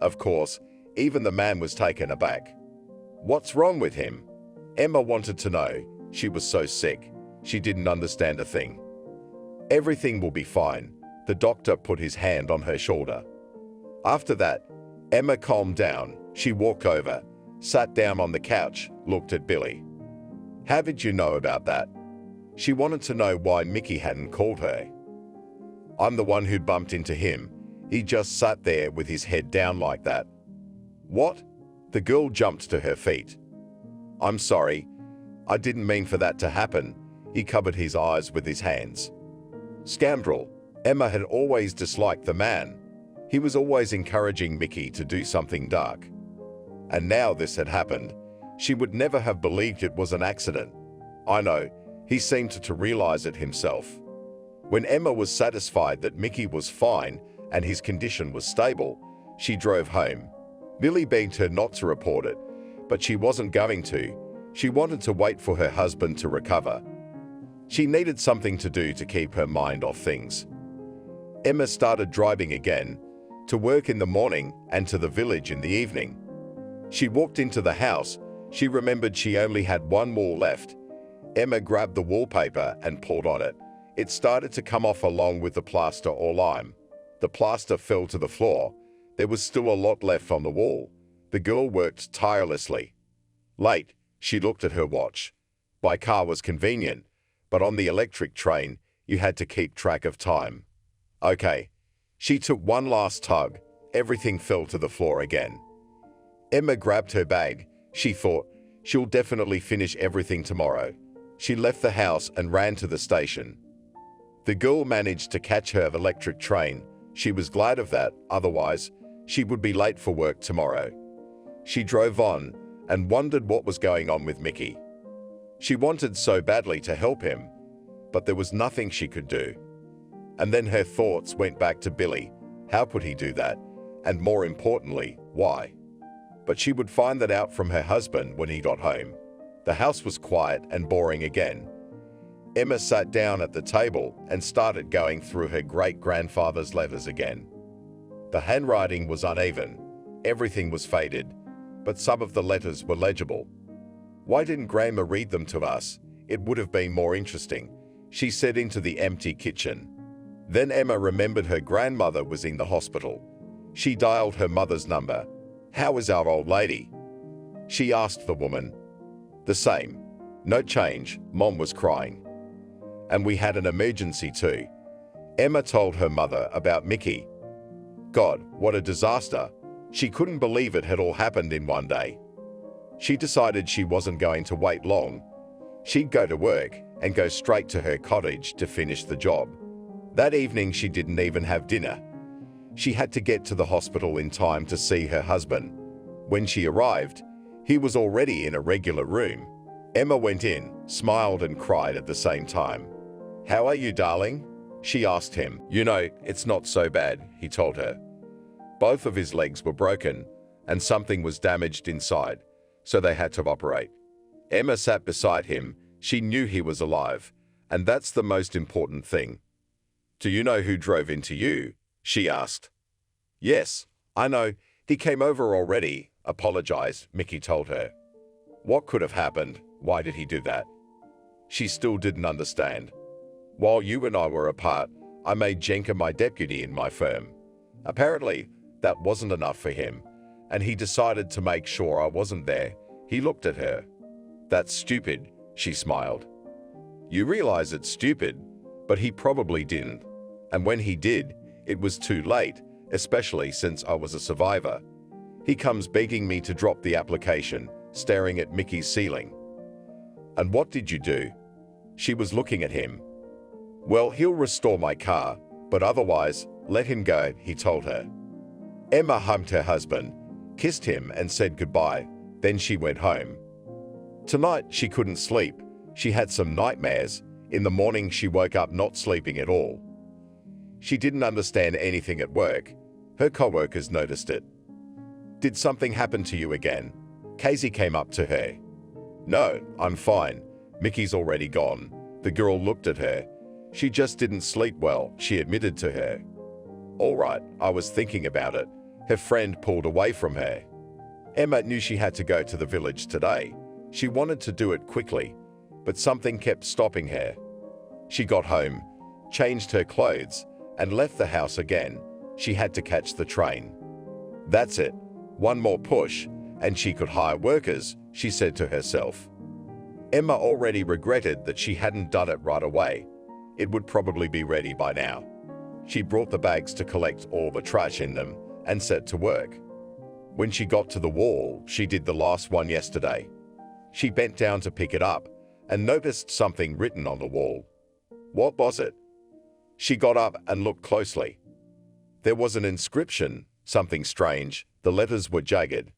Of course, even the man was taken aback. What's wrong with him? Emma wanted to know. She was so sick. She didn't understand a thing. Everything will be fine. The doctor put his hand on her shoulder. After that, Emma calmed down. She walked over, sat down on the couch, looked at Billy. "How did you know about that?" She wanted to know why Mickey hadn't called her. "I'm the one who bumped into him. He just sat there with his head down like that." "What?" The girl jumped to her feet. "I'm sorry. I didn't mean for that to happen." He covered his eyes with his hands. Scoundrel. Emma had always disliked the man. He was always encouraging Mickey to do something dark. And now this had happened. She would never have believed it was an accident. I know, he seemed to realize it himself. When Emma was satisfied that Mickey was fine and his condition was stable, she drove home. Billy begged her not to report it, but she wasn't going to. She wanted to wait for her husband to recover. She needed something to do to keep her mind off things. Emma started driving again, to work in the morning and to the village in the evening. She walked into the house. She remembered she only had one wall left. Emma grabbed the wallpaper and pulled on it. It started to come off along with the plaster or lime. The plaster fell to the floor. There was still a lot left on the wall. The girl worked tirelessly. Late, she looked at her watch. By car was convenient, but on the electric train, you had to keep track of time. Okay. She took one last tug. Everything fell to the floor again. Emma grabbed her bag. She thought, she'll definitely finish everything tomorrow. She left the house and ran to the station. The girl managed to catch her electric train. She was glad of that, otherwise, she would be late for work tomorrow. She drove on and wondered what was going on with Mickey. She wanted so badly to help him, but there was nothing she could do. And then her thoughts went back to Billy. How could he do that? And more importantly, why? But she would find that out from her husband when he got home. The house was quiet and boring again. Emma sat down at the table and started going through her great-grandfather's letters again. The handwriting was uneven. Everything was faded, but some of the letters were legible. Why didn't Grandma read them to us? It would have been more interesting, she said into the empty kitchen. Then Emma remembered her grandmother was in the hospital. She dialed her mother's number. "How is our old lady?" she asked the woman. "The same. No change," Mom was crying. "And we had an emergency too." Emma told her mother about Mickey. God, what a disaster. She couldn't believe it had all happened in one day. She decided she wasn't going to wait long. She'd go to work and go straight to her cottage to finish the job. That evening she didn't even have dinner. She had to get to the hospital in time to see her husband. When she arrived, he was already in a regular room. Emma went in, smiled and cried at the same time. "How are you, darling?" she asked him. "You know, it's not so bad," he told her. Both of his legs were broken, and something was damaged inside, so they had to operate. Emma sat beside him. She knew he was alive, and that's the most important thing. "Do you know who drove into you?" she asked. "Yes, I know. He came over already," apologized, Mickey told her. What could have happened? Why did he do that? She still didn't understand. "While you and I were apart, I made Jenka my deputy in my firm. Apparently, that wasn't enough for him, and he decided to make sure I wasn't there." He looked at her. "That's stupid," she smiled. "You realize it's stupid, but he probably didn't. And when he did, it was too late, especially since I was a survivor. He comes begging me to drop the application, staring at Mickey's ceiling." "And what did you do?" She was looking at him. "Well, he'll restore my car, but otherwise, let him go," he told her. Emma hugged her husband, kissed him, and said goodbye. Then she went home. Tonight, she couldn't sleep. She had some nightmares. In the morning, she woke up not sleeping at all. She didn't understand anything at work. Her co-workers noticed it. "Did something happen to you again?" Casey came up to her. "No, I'm fine. Mickey's already gone." The girl looked at her. "She just didn't sleep well," she admitted to her. "All right, I was thinking about it." Her friend pulled away from her. Emma knew she had to go to the village today. She wanted to do it quickly, but something kept stopping her. She got home, changed her clothes, and left the house again. She had to catch the train. "That's it. One more push, and she could hire workers," she said to herself. Emma already regretted that she hadn't done it right away. It would probably be ready by now. She brought the bags to collect all the trash in them and set to work. When she got to the wall, she did the last one yesterday. She bent down to pick it up and noticed something written on the wall. What was it? She got up and looked closely. There was an inscription, something strange. The letters were jagged.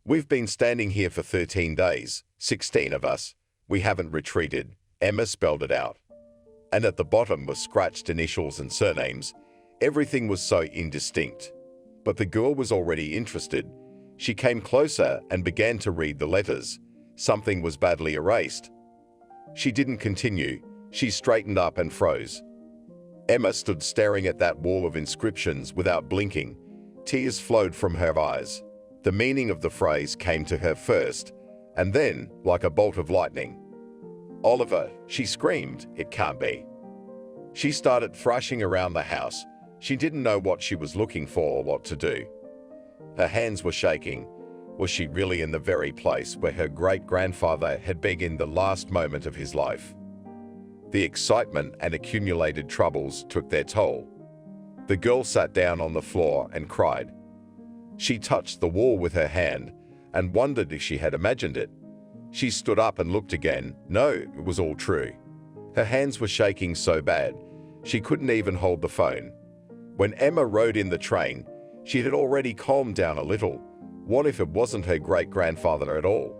"We've been standing here for 13 days, 16 of us. We haven't retreated," Emma spelled it out. And at the bottom were scratched initials and surnames. Everything was so indistinct. But the girl was already interested. She came closer and began to read the letters. Something was badly erased. She didn't continue. She straightened up and froze. Emma stood staring at that wall of inscriptions without blinking. Tears flowed from her eyes. The meaning of the phrase came to her first, and then, like a bolt of lightning. "Oliver," she screamed, "it can't be." She started thrashing around the house. She didn't know what she was looking for or what to do. Her hands were shaking. Was she really in the very place where her great-grandfather had been in the last moment of his life? The excitement and accumulated troubles took their toll. The girl sat down on the floor and cried. She touched the wall with her hand and wondered if she had imagined it. She stood up and looked again. No, it was all true. Her hands were shaking so bad, she couldn't even hold the phone. When Emma rode in the train, she had already calmed down a little. What if it wasn't her great-grandfather at all?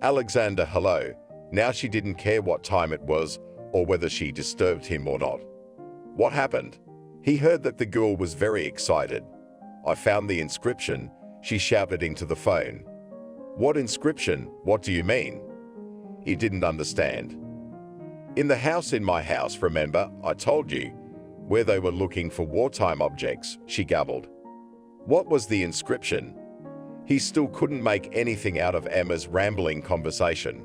"Alexander, hello." Now she didn't care what time it was or whether she disturbed him or not. What happened? He heard that the girl was very excited. "I found the inscription," she shouted into the phone. "What inscription? What do you mean?" He didn't understand. "In the house in my house, remember, I told you, where they were looking for wartime objects," she gabbled. What was the inscription? He still couldn't make anything out of Emma's rambling conversation.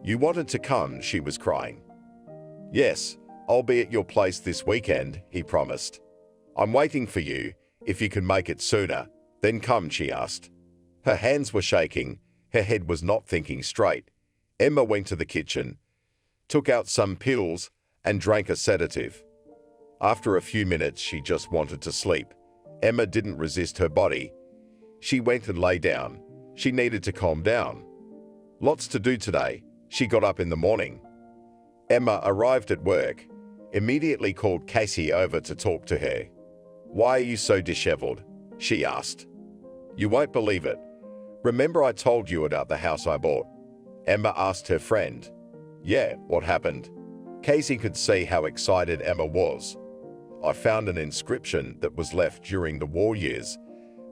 "You wanted to come," she was crying. "Yes, I'll be at your place this weekend," he promised. "I'm waiting for you. If you can make it sooner, then come," she asked. Her hands were shaking. Her head was not thinking straight. Emma went to the kitchen, took out some pills, and drank a sedative. After a few minutes, she just wanted to sleep. Emma didn't resist her body. She went and lay down. She needed to calm down. Lots to do today. She got up in the morning. Emma arrived at work, immediately called Casey over to talk to her. "Why are you so disheveled?" she asked. "You won't believe it. Remember I told you about the house I bought?" Emma asked her friend. "Yeah, what happened?" Casey could see how excited Emma was. I found an inscription that was left during the war years.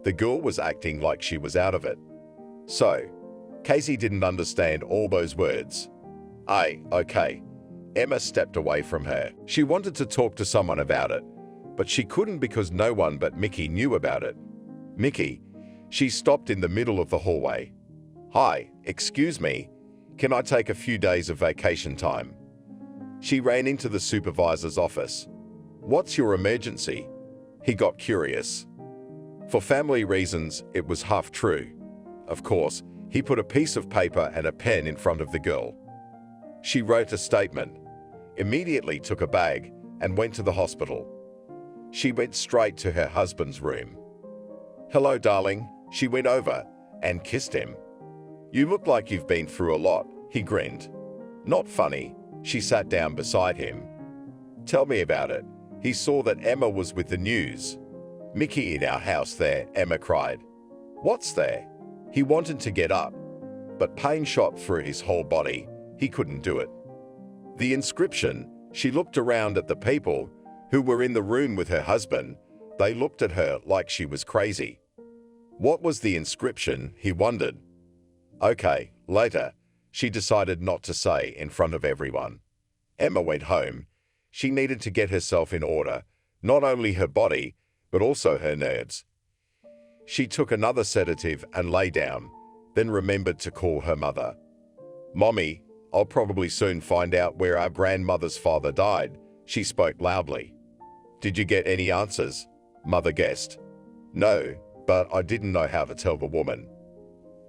The girl was acting like she was out of it. So, Casey didn't understand all those words. Okay. Emma stepped away from her. She wanted to talk to someone about it, but she couldn't because no one but Mickey knew about it. Mickey, she stopped in the middle of the hallway. Hi, excuse me, can I take a few days of vacation time? She ran into the supervisor's office. What's your emergency? He got curious. For family reasons, it was half true. Of course, he put a piece of paper and a pen in front of the girl. She wrote a statement, immediately took a bag, and went to the hospital. She went straight to her husband's room. Hello, darling. She went over and kissed him. You look like you've been through a lot, he grinned. Not funny. She sat down beside him. Tell me about it. He saw that Emma was with the news. Mickey in our house there, Emma cried. What's there? He wanted to get up, but pain shot through his whole body. He couldn't do it. The inscription, she looked around at the people who were in the room with her husband. They looked at her like she was crazy. What was the inscription, he wondered. Okay, later, she decided not to say in front of everyone. Emma went home. She needed to get herself in order, not only her body, but also her nerves. She took another sedative and lay down, then remembered to call her mother. Mommy, I'll probably soon find out where our grandmother's father died, she spoke loudly. Did you get any answers? Mother guessed. No, but I didn't know how to tell the woman.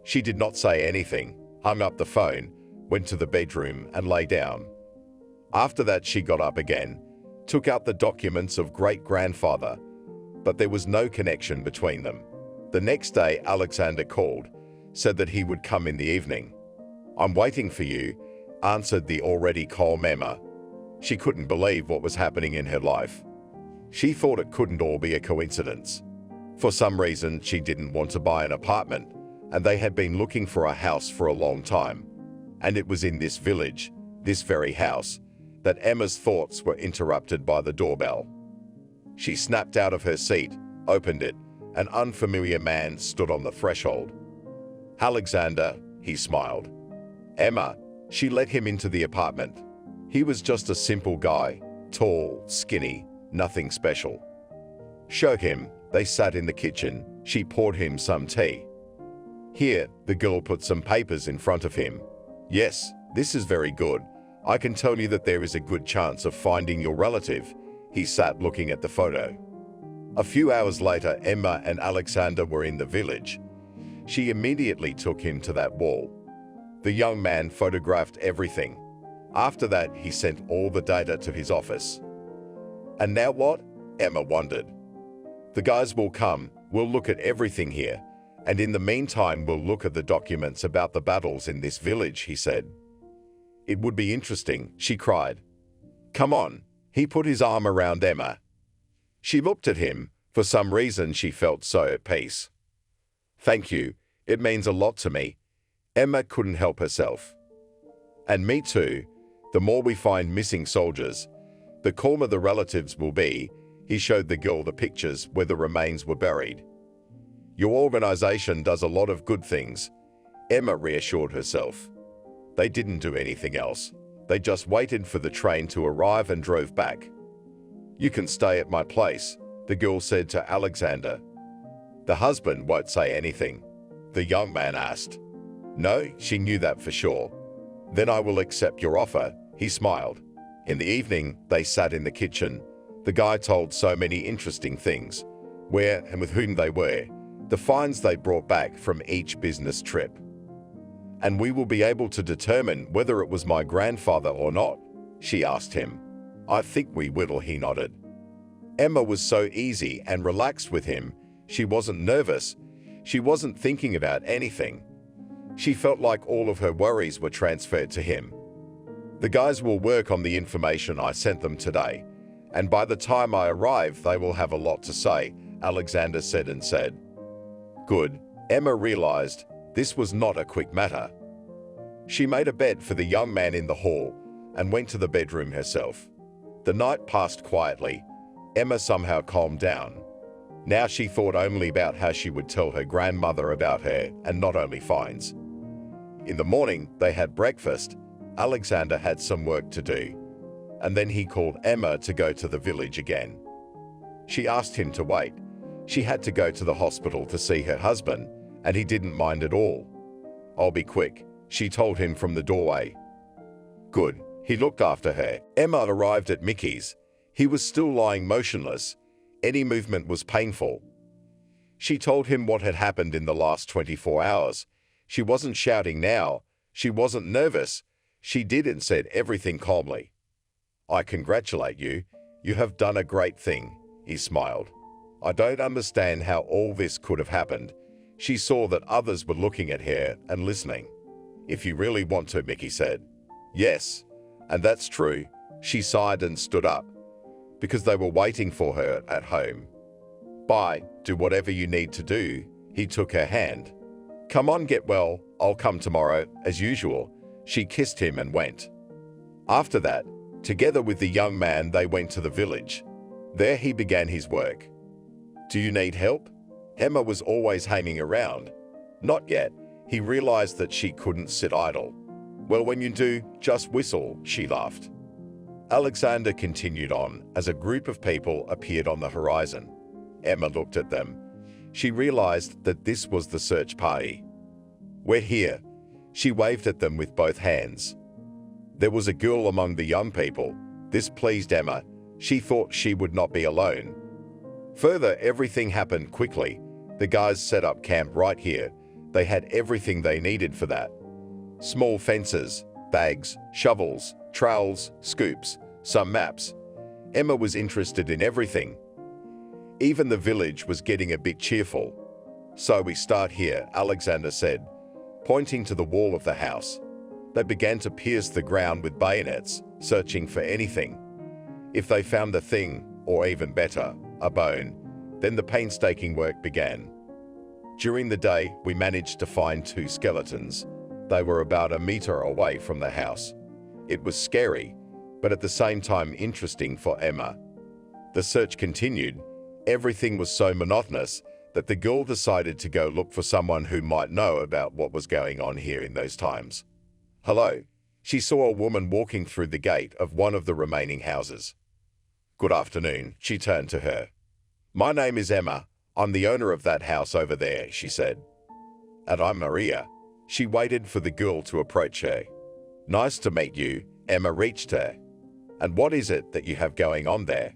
She did not say anything, hung up the phone, went to the bedroom and lay down. After that she got up again, took out the documents of great-grandfather, but there was no connection between them. The next day Alexander called, said that he would come in the evening. I'm waiting for you, answered the already calm Emma. She couldn't believe what was happening in her life. She thought it couldn't all be a coincidence. For some reason, she didn't want to buy an apartment, and they had been looking for a house for a long time. And it was in this village, this very house, that Emma's thoughts were interrupted by the doorbell. She snapped out of her seat, opened it. An unfamiliar man stood on the threshold. Alexander, he smiled. Emma, she let him into the apartment. He was just a simple guy, tall, skinny, nothing special. Show him. They sat in the kitchen. She poured him some tea. Here, the girl put some papers in front of him. Yes, this is very good. I can tell you that there is a good chance of finding your relative. He sat looking at the photo. A few hours later, Emma and Alexander were in the village. She immediately took him to that wall. The young man photographed everything. After that, he sent all the data to his office. And now what? Emma wondered. The guys will come, we'll look at everything here, and in the meantime we'll look at the documents about the battles in this village, he said. It would be interesting, she cried. Come on. He put his arm around Emma. She looked at him. For some reason, she felt so at peace. Thank you. It means a lot to me. Emma couldn't help herself. And me too. The more we find missing soldiers, the calmer the relatives will be. He showed the girl the pictures where the remains were buried. Your organization does a lot of good things, Emma reassured herself. They didn't do anything else. They just waited for the train to arrive and drove back. You can stay at my place, the girl said to Alexander. The husband won't say anything, the young man asked. No, she knew that for sure. Then I will accept your offer, he smiled. In the evening, they sat in the kitchen. The guy told so many interesting things, where and with whom they were, the finds they brought back from each business trip. And we will be able to determine whether it was my grandfather or not, she asked him. I think we will, he nodded. Emma was so easy and relaxed with him. She wasn't nervous. She wasn't thinking about anything. She felt like all of her worries were transferred to him. The guys will work on the information I sent them today, and by the time I arrive, they will have a lot to say, Alexander said and said. Good. Emma realized this was not a quick matter. She made a bed for the young man in the hall and went to the bedroom herself. The night passed quietly. Emma somehow calmed down. Now she thought only about how she would tell her grandmother about her and not only finds. In the morning, they had breakfast. Alexander had some work to do, and then he called Emma to go to the village again. She asked him to wait. She had to go to the hospital to see her husband, and he didn't mind at all. "I'll be quick," she told him from the doorway. Good, he looked after her. Emma arrived at Mickey's. He was still lying motionless. Any movement was painful. She told him what had happened in the last 24 hours. She wasn't shouting now. She wasn't nervous. She did and said everything calmly. "I congratulate you. You have done a great thing," he smiled. "I don't understand how all this could have happened." She saw that others were looking at her and listening. "If you really want to," Mickey said. "Yes, and that's true." She sighed and stood up, because they were waiting for her at home. "Bye, do whatever you need to do." He took her hand. "Come on, get well. I'll come tomorrow, as usual." She kissed him and went. After that, together with the young man, they went to the village. There he began his work. "Do you need help?" Emma was always hanging around. "Not yet." He realized that she couldn't sit idle. "Well, when you do, just whistle," she laughed. Alexander continued on as a group of people appeared on the horizon. Emma looked at them. She realized that this was the search party. "We're here." She waved at them with both hands. There was a girl among the young people. This pleased Emma. She thought she would not be alone. Further, everything happened quickly. The guys set up camp right here. They had everything they needed for that. Small fences, bags, shovels, trowels, scoops, some maps. Emma was interested in everything. Even the village was getting a bit cheerful. "So we start here," Alexander said, pointing to the wall of the house. They began to pierce the ground with bayonets, searching for anything. If they found the thing, or even better, a bone, then the painstaking work began. During the day, we managed to find 2 skeletons. They were about a meter away from the house. It was scary, but at the same time interesting for Emma. The search continued. Everything was so monotonous that the girl decided to go look for someone who might know about what was going on here in those times. "Hello." She saw a woman walking through the gate of one of the remaining houses. "Good afternoon," she turned to her. "My name is Emma. I'm the owner of that house over there," she said. "And I'm Maria." She waited for the girl to approach her. "Nice to meet you." Emma reached her. "And what is it that you have going on there?"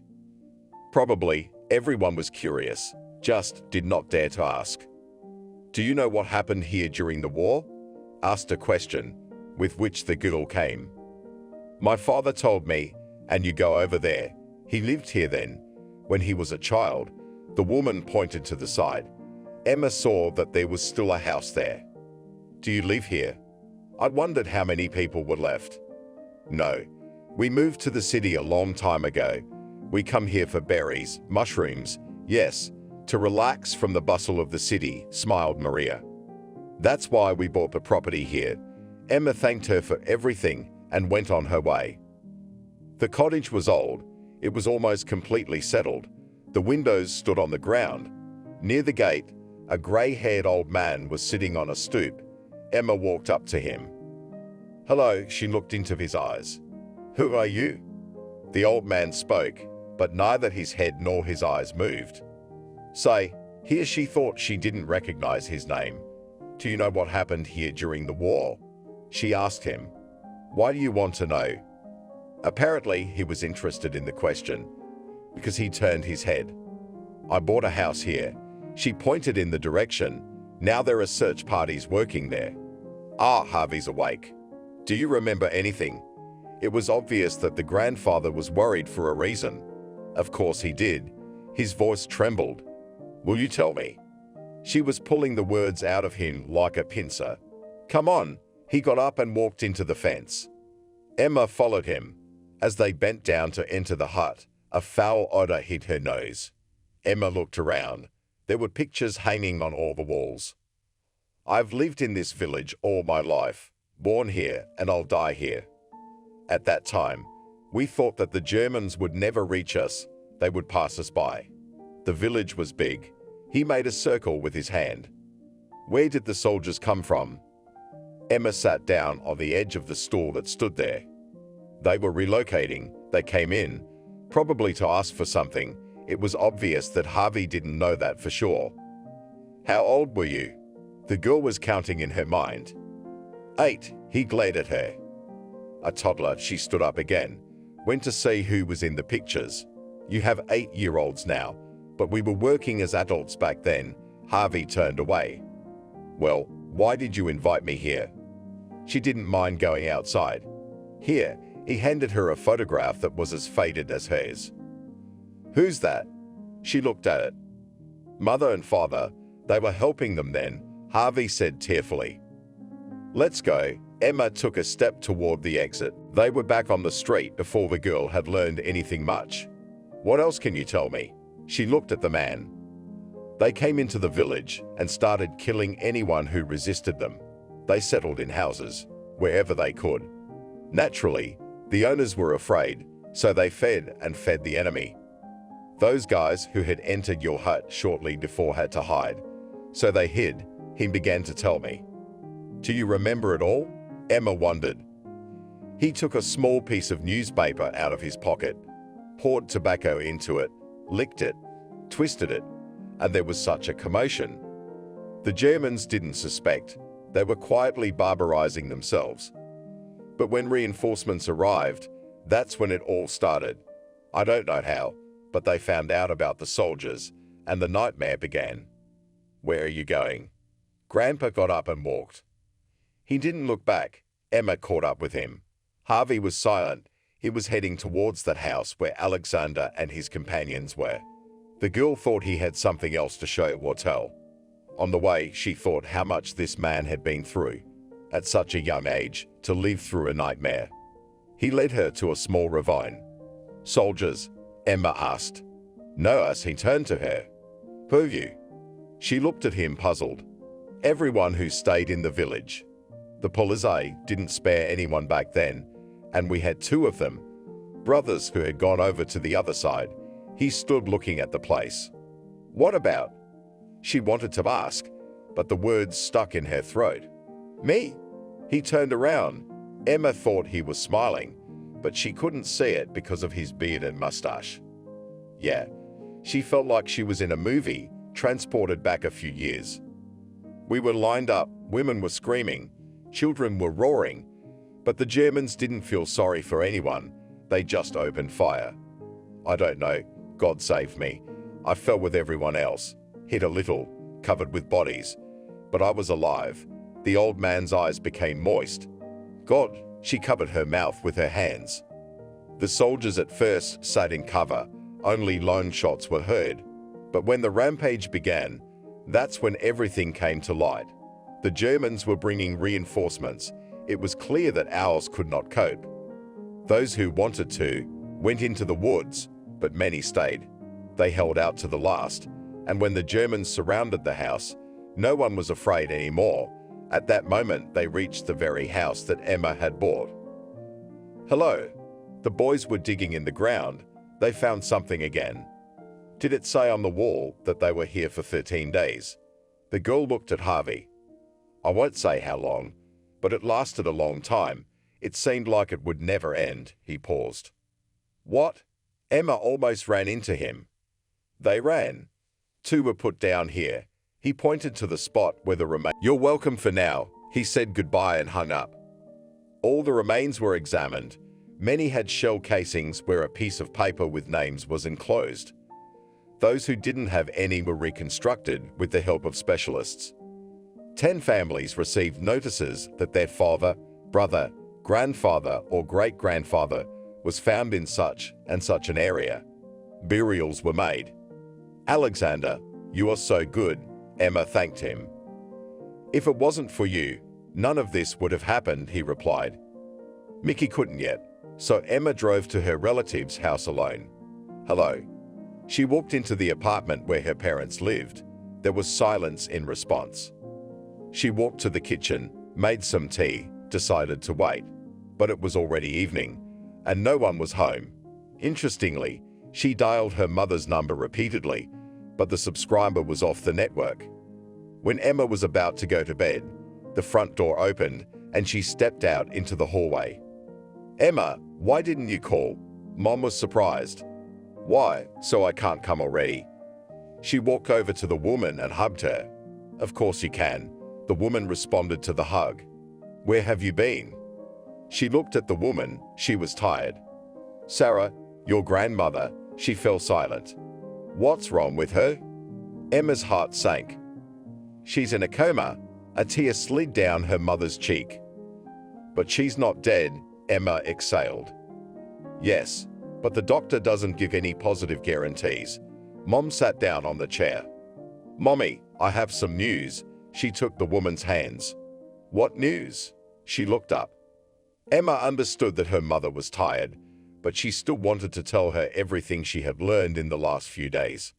Probably everyone was curious, just did not dare to ask. "Do you know what happened here during the war?" asked a question, with which the girl came. "My father told me, and you go over there. He lived here then, when he was a child." The woman pointed to the side. Emma saw that there was still a house there. "Do you live here?" "I wondered how many people were left." "No. We moved to the city a long time ago. We come here for berries, mushrooms, yes, to relax from the bustle of the city," smiled Maria. "That's why we bought the property here." Emma thanked her for everything and went on her way. The cottage was old. It was almost completely settled. The windows stood on the ground. Near the gate, a grey-haired old man was sitting on a stoop. Emma walked up to him. "Hello," she looked into his eyes. "Who are you?" The old man spoke, but neither his head nor his eyes moved. Here she thought she didn't recognize his name. "Do you know what happened here during the war?" she asked him. "Why do you want to know?" Apparently, he was interested in the question, because he turned his head. "I bought a house here." She pointed in the direction. "Now there are search parties working there." "Ah, Harvey's awake. Do you remember anything?" It was obvious that the grandfather was worried for a reason. Of course he did. His voice trembled. "Will you tell me?" She was pulling the words out of him like a pincer. "Come on." He got up and walked into the fence. Emma followed him. As they bent down to enter the hut, a foul odor hit her nose. Emma looked around. There were pictures hanging on all the walls. "I've lived in this village all my life, born here, and I'll die here. At that time, we thought that the Germans would never reach us. they would pass us by. The village was big. He made a circle with his hand. Where did the soldiers come from? Emma sat down on the edge of the stool that stood there. They were relocating. They came in, probably to ask for something. It was obvious that Harvey didn't know that for sure. How old were you? The girl was counting in her mind. 8, he glared at her. A toddler, she stood up again, went to see who was in the pictures. You have 8-year-olds now, but we were working as adults back then. Harvey turned away. Well, why did you invite me here? She didn't mind going outside. Here, he handed her a photograph that was as faded as hers. Who's that? She looked at it. Mother and father, they were helping them then, Harvey said tearfully. Let's go. Emma took a step toward the exit. They were back on the street before the girl had learned anything much. What else can you tell me? She looked at the man. They came into the village and started killing anyone who resisted them. They settled in houses, wherever they could. Naturally, the owners were afraid, so they fed the enemy. Those guys who had entered your hut shortly before had to hide, so they hid, he began to tell me. Do you remember it all? Emma wondered. He took a small piece of newspaper out of his pocket, poured tobacco into it, licked it, twisted it, and there was such a commotion. The Germans didn't suspect. They were quietly barbarizing themselves. But when reinforcements arrived, that's when it all started. I don't know how, but they found out about the soldiers, and the nightmare began. Where are you going? Grandpa got up and walked. He didn't look back. Emma caught up with him. Harvey was silent. He was heading towards that house where Alexander and his companions were. The girl thought he had something else to show or tell. On the way, she thought how much this man had been through, at such a young age, to live through a nightmare. He led her to a small ravine. Soldiers? Emma asked. Know us, he turned to her. Who are you? She looked at him puzzled. Everyone who stayed in the village. The police didn't spare anyone back then, and we had 2 of them, brothers who had gone over to the other side. He stood looking at the place. What about? She wanted to ask, but the words stuck in her throat. Me? He turned around. Emma thought he was smiling, but she couldn't see it because of his beard and mustache. Yeah, she felt like she was in a movie, transported back a few years. We were lined up, women were screaming, children were roaring, but the Germans didn't feel sorry for anyone. They just opened fire. I don't know. God saved me. I fell with everyone else, hit a little, covered with bodies, but I was alive. The old man's eyes became moist. God, she covered her mouth with her hands. The soldiers at first sat in cover. Only lone shots were heard. But when the rampage began, that's when everything came to light. The Germans were bringing reinforcements. It was clear that ours could not cope. Those who wanted to went into the woods, but many stayed. They held out to the last, and when the Germans surrounded the house, no one was afraid anymore. At that moment, they reached the very house that Emma had bought. Hello. The boys were digging in the ground. They found something again. Did it say on the wall that they were here for 13 days? The girl looked at Harvey. I won't say how long, but it lasted a long time. It seemed like it would never end. He paused. What? Emma almost ran into him. They ran. 2 were put down here. He pointed to the spot where the remains. You're welcome for now. He said goodbye and hung up. All the remains were examined. Many had shell casings where a piece of paper with names was enclosed. Those who didn't have any were reconstructed with the help of specialists. 10 families received notices that their father, brother, grandfather, or great-grandfather was found in such and such an area. Burials were made. Alexander, you are so good, Emma thanked him. If it wasn't for you, none of this would have happened, he replied. Mickey couldn't yet, so Emma drove to her relative's house alone. Hello. She walked into the apartment where her parents lived. There was silence in response. She walked to the kitchen, made some tea, decided to wait. But it was already evening, and no one was home. Interestingly, She dialed her mother's number repeatedly, but the subscriber was off the network. When Emma was about to go to bed, the front door opened and she stepped out into the hallway. "Emma, why didn't you call?" Mom was surprised. "Why? So I can't come already?" She walked over to the woman and hugged her. "Of course you can." The woman responded to the hug. "Where have you been?" She looked at the woman. She was tired. "Sarah, your grandmother." She fell silent. "What's wrong with her?" Emma's heart sank. "She's in a coma." A tear slid down her mother's cheek. "But she's not dead," Emma exhaled. "Yes, but the doctor doesn't give any positive guarantees." Mom sat down on the chair. "Mommy, I have some news." She took the woman's hands. "What news?" She looked up. Emma understood that her mother was tired, but she still wanted to tell her everything she had learned in the last few days.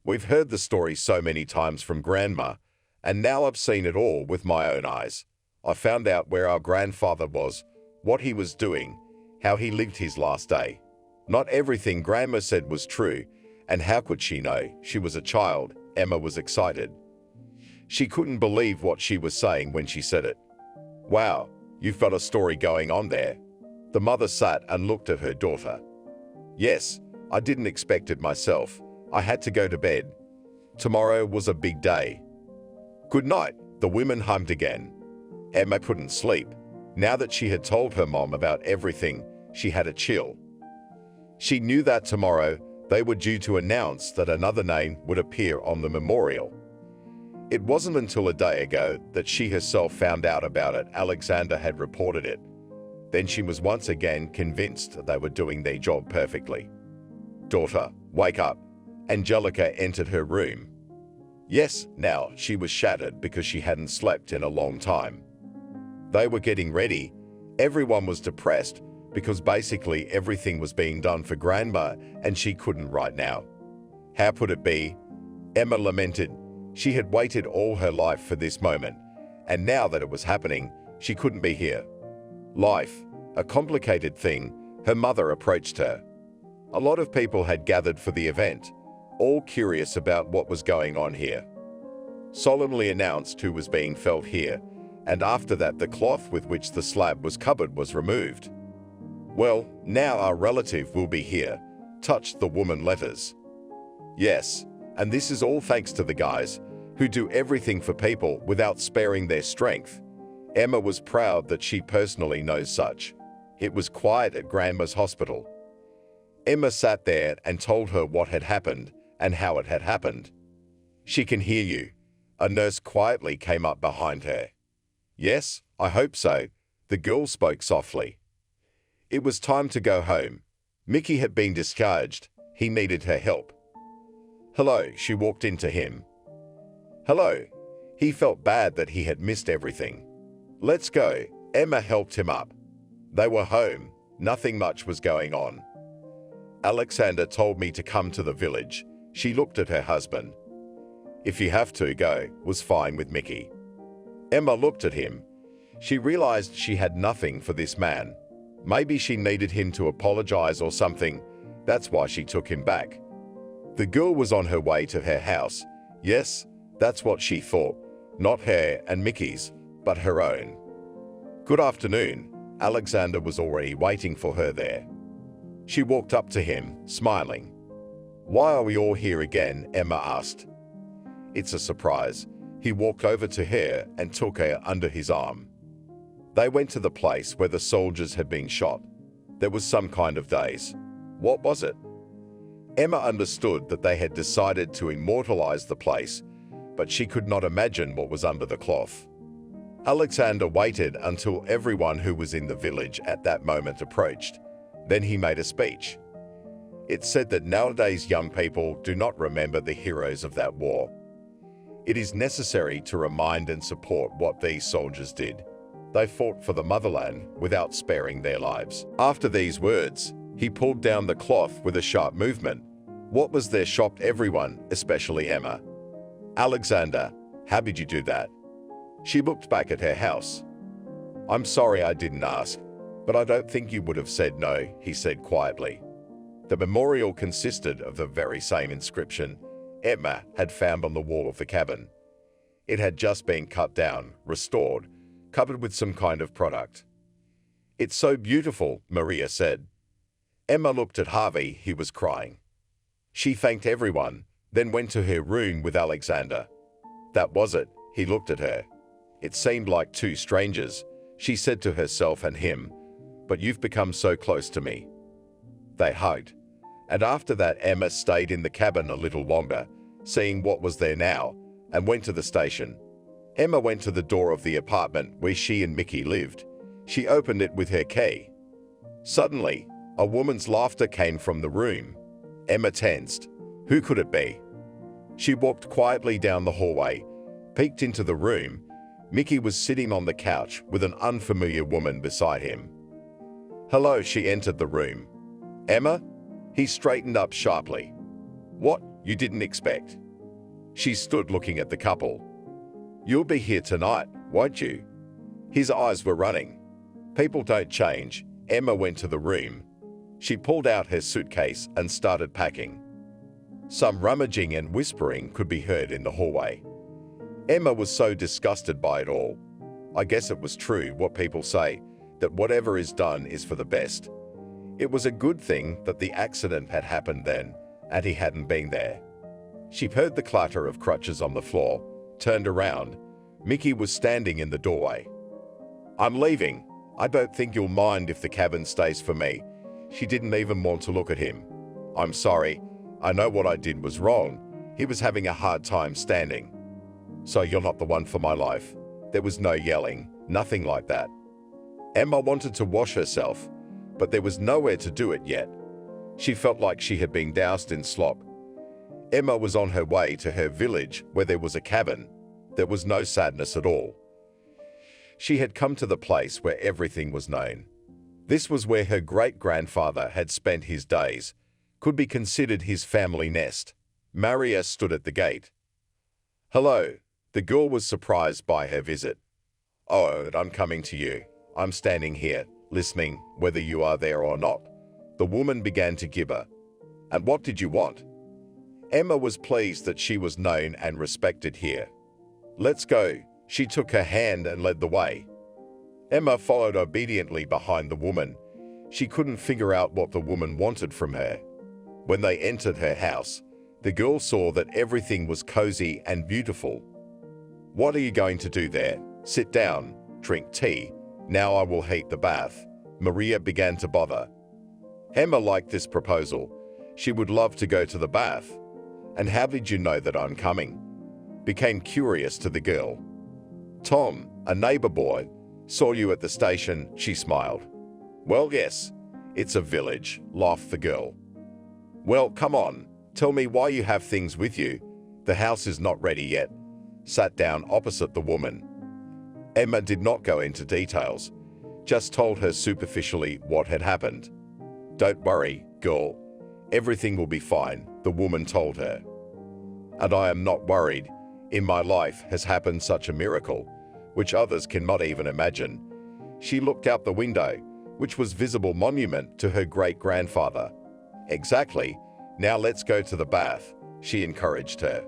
"We've heard the story so many times from Grandma, and now I've seen it all with my own eyes. I found out where our grandfather was, what he was doing, how he lived his last day. Not everything Grandma said was true, and how could she know? She was a child." Emma was excited. She couldn't believe what she was saying when she said it. "Wow, you've got a story going on there." The mother sat and looked at her daughter. "Yes, I didn't expect it myself. I had to go to bed. Tomorrow was a big day." "Good night," the women hugged again. Emma couldn't sleep. Now that she had told her mom about everything, she had a chill. She knew that tomorrow they were due to announce that another name would appear on the memorial. It wasn't until a day ago that she herself found out about it. Alexander had reported it. Then she was once again convinced that they were doing their job perfectly. "Daughter, wake up." Angelica entered her room. Yes, now she was shattered because she hadn't slept in a long time. They were getting ready. Everyone was depressed because basically everything was being done for Grandma and she couldn't right now. How could it be? Emma lamented. She had waited all her life for this moment, and now that it was happening, she couldn't be here. Life, a complicated thing. Her mother approached her. A lot of people had gathered for the event, all curious about what was going on here. Solemnly announced who was being felt here, and after that the cloth with which the slab was covered was removed. "Well, now our relative will be here," touched the woman letters. "Yes, and this is all thanks to the guys who do everything for people without sparing their strength." Emma was proud that she personally knows such. It was quiet at Grandma's hospital. Emma sat there and told her what had happened and how it had happened. "She can hear you." A nurse quietly came up behind her. "Yes, I hope so," the girl spoke softly. It was time to go home. Mickey had been discharged. He needed her help. "Hello," she walked into him. "Hello." He felt bad that he had missed everything. "Let's go." Emma helped him up. They were home. Nothing much was going on. "Alexander told me to come to the village." She looked at her husband. "If you have to go," was fine with Mickey. Emma looked at him. She realized she had nothing for this man. Maybe she needed him to apologize or something. That's why she took him back. The girl was on her way to her house. Yes, that's what she thought. Not her and Mickey's, but her own. "Good afternoon." Alexander was already waiting for her there. She walked up to him, smiling. "Why are we all here again?" Emma asked. "It's a surprise." He walked over to her and took her under his arm. They went to the place where the soldiers had been shot. There was some kind of daze. What was it? Emma understood that they had decided to immortalize the place, but she could not imagine what was under the cloth. Alexander waited until everyone who was in the village at that moment approached. Then he made a speech. It said that nowadays young people do not remember the heroes of that war. It is necessary to remind and support what these soldiers did. They fought for the motherland without sparing their lives. After these words, he pulled down the cloth with a sharp movement. What was there shocked everyone, especially Emma. "Alexander, how did you do that?" She looked back at her house. "I'm sorry I didn't ask, but I don't think you would have said no," he said quietly. The memorial consisted of the very same inscription Emma had found on the wall of the cabin. It had just been cut down, restored, covered with some kind of product. "It's so beautiful," Maria said. Emma looked at Harvey, he was crying. She thanked everyone, then went to her room with Alexander. That was it, he looked at her. It seemed like two strangers, she said to herself and him, but you've become so close to me. They hugged, and after that Emma stayed in the cabin a little longer, seeing what was there now, and went to the station. Emma went to the door of the apartment where she and Mickey lived. She opened it with her key. Suddenly, a woman's laughter came from the room. Emma tensed. Who could it be? She walked quietly down the hallway, peeked into the room. Mickey was sitting on the couch with an unfamiliar woman beside him. "Hello," she entered the room. "Emma?" He straightened up sharply. "What, you didn't expect?" She stood looking at the couple. "You'll be here tonight, won't you?" His eyes were running. "People don't change." Emma went to the room. She pulled out her suitcase and started packing. Some rummaging and whispering could be heard in the hallway. Emma was so disgusted by it all. I guess it was true what people say, that whatever is done is for the best. It was a good thing that the accident had happened then, and he hadn't been there. She heard the clatter of crutches on the floor, turned around. Mickey was standing in the doorway. "I'm leaving. I don't think you'll mind if the cabin stays for me." She didn't even want to look at him. "I'm sorry. I know what I did was wrong." He was having a hard time standing. "So you're not the one for my life." There was no yelling, nothing like that. Emma wanted to wash herself, but there was nowhere to do it yet. She felt like she had been doused in slop. Emma was on her way to her village where there was a cabin. There was no sadness at all. She had come to the place where everything was known. This was where her great-grandfather had spent his days, could be considered his family nest. Maria stood at the gate. "Hello." The girl was surprised by her visit. "Oh, I'm coming to you. I'm standing here, listening, whether you are there or not." The woman began to gibber. "And what did you want?" Emma was pleased that she was known and respected here. "Let's go." She took her hand and led the way. Emma followed obediently behind the woman. She couldn't figure out what the woman wanted from her. When they entered her house, the girl saw that everything was cozy and beautiful. "What are you going to do there? Sit down, drink tea. Now I will heat the bath." Maria began to bother. Emma liked this proposal. She would love to go to the bath. "And how did you know that I'm coming?" Became curious to the girl. "Tom, a neighbor boy, saw you at the station," she smiled. "Well, yes, it's a village," laughed the girl. "Well, come on, tell me why you have things with you. The house is not ready yet." Sat down opposite the woman. Emma did not go into details, just told her superficially what had happened. "Don't worry, girl. Everything will be fine," the woman told her. "And I am not worried. In my life has happened such a miracle, which others cannot even imagine." She looked out the window, which was visible monument to her great-grandfather. "Exactly. Now let's go to the bath," she encouraged her.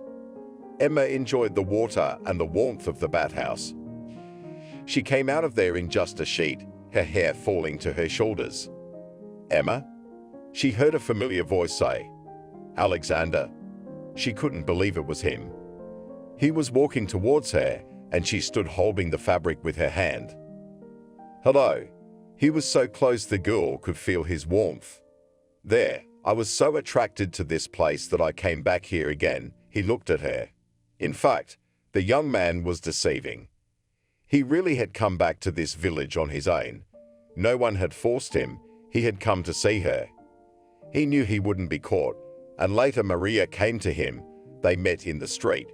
Emma enjoyed the water and the warmth of the bathhouse. She came out of there in just a sheet, her hair falling to her shoulders. "Emma?" She heard a familiar voice say. "Alexander." She couldn't believe it was him. He was walking towards her, and she stood holding the fabric with her hand. "Hello." He was so close the girl could feel his warmth. "There, I was so attracted to this place that I came back here again." He looked at her. In fact, the young man was deceiving. He really had come back to this village on his own. No one had forced him. He had come to see her. He knew he wouldn't be caught, and later Maria came to him. They met in the street.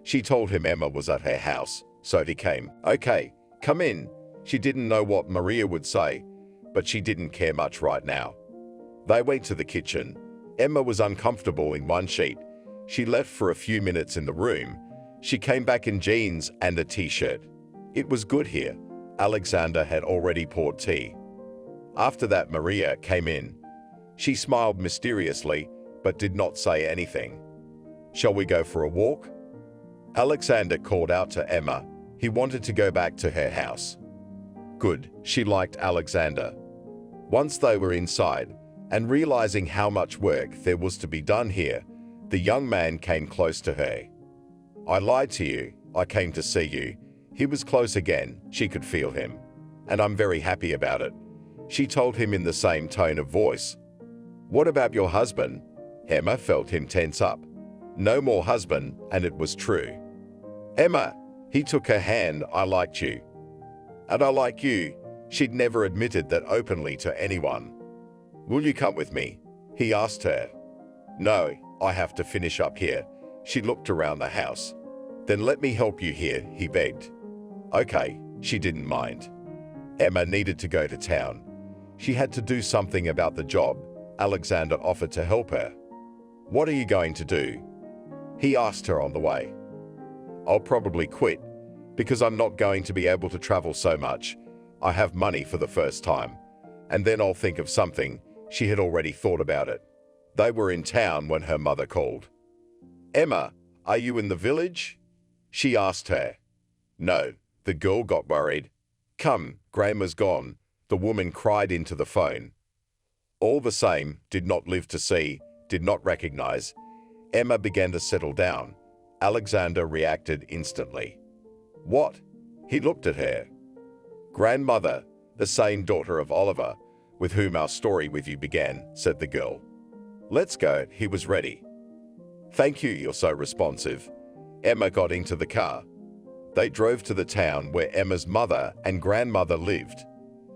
She told him Emma was at her house, so he came. "Okay, come in." She didn't know what Maria would say, but she didn't care much right now. They went to the kitchen. Emma was uncomfortable in one sheet. She left for a few minutes in the room. She came back in jeans and a t-shirt. It was good here. Alexander had already poured tea. After that, Maria came in. She smiled mysteriously, but did not say anything. "Shall we go for a walk?" Alexander called out to Emma. He wanted to go back to her house. Good, she liked Alexander. Once they were inside, and realizing how much work there was to be done here, the young man came close to her. "I lied to you. I came to see you." He was close again. She could feel him. "And I'm very happy about it," she told him in the same tone of voice. "What about your husband?" Emma felt him tense up. No more husband, and it was true. "Emma," he took her hand, "I liked you." "And I like you." She'd never admitted that openly to anyone. "Will you come with me?" he asked her. "No, I have to finish up here." She looked around the house. "Then let me help you here," he begged. Okay, she didn't mind. Emma needed to go to town. She had to do something about the job. Alexander offered to help her. "What are you going to do?" he asked her on the way. "I'll probably quit, because I'm not going to be able to travel so much. I have money for the first time, and then I'll think of something." She had already thought about it. They were in town when her mother called. "Emma, are you in the village?" she asked her. "No," the girl got worried. "Come, Grandma's gone," the woman cried into the phone. All the same, did not live to see, did not recognize. Emma began to settle down. Alexander reacted instantly. "What?" He looked at her. "Grandmother, the same daughter of Oliver, with whom our story with you began," said the girl. "Let's go." He was ready. "Thank you, you're so responsive." Emma got into the car. They drove to the town where Emma's mother and grandmother lived.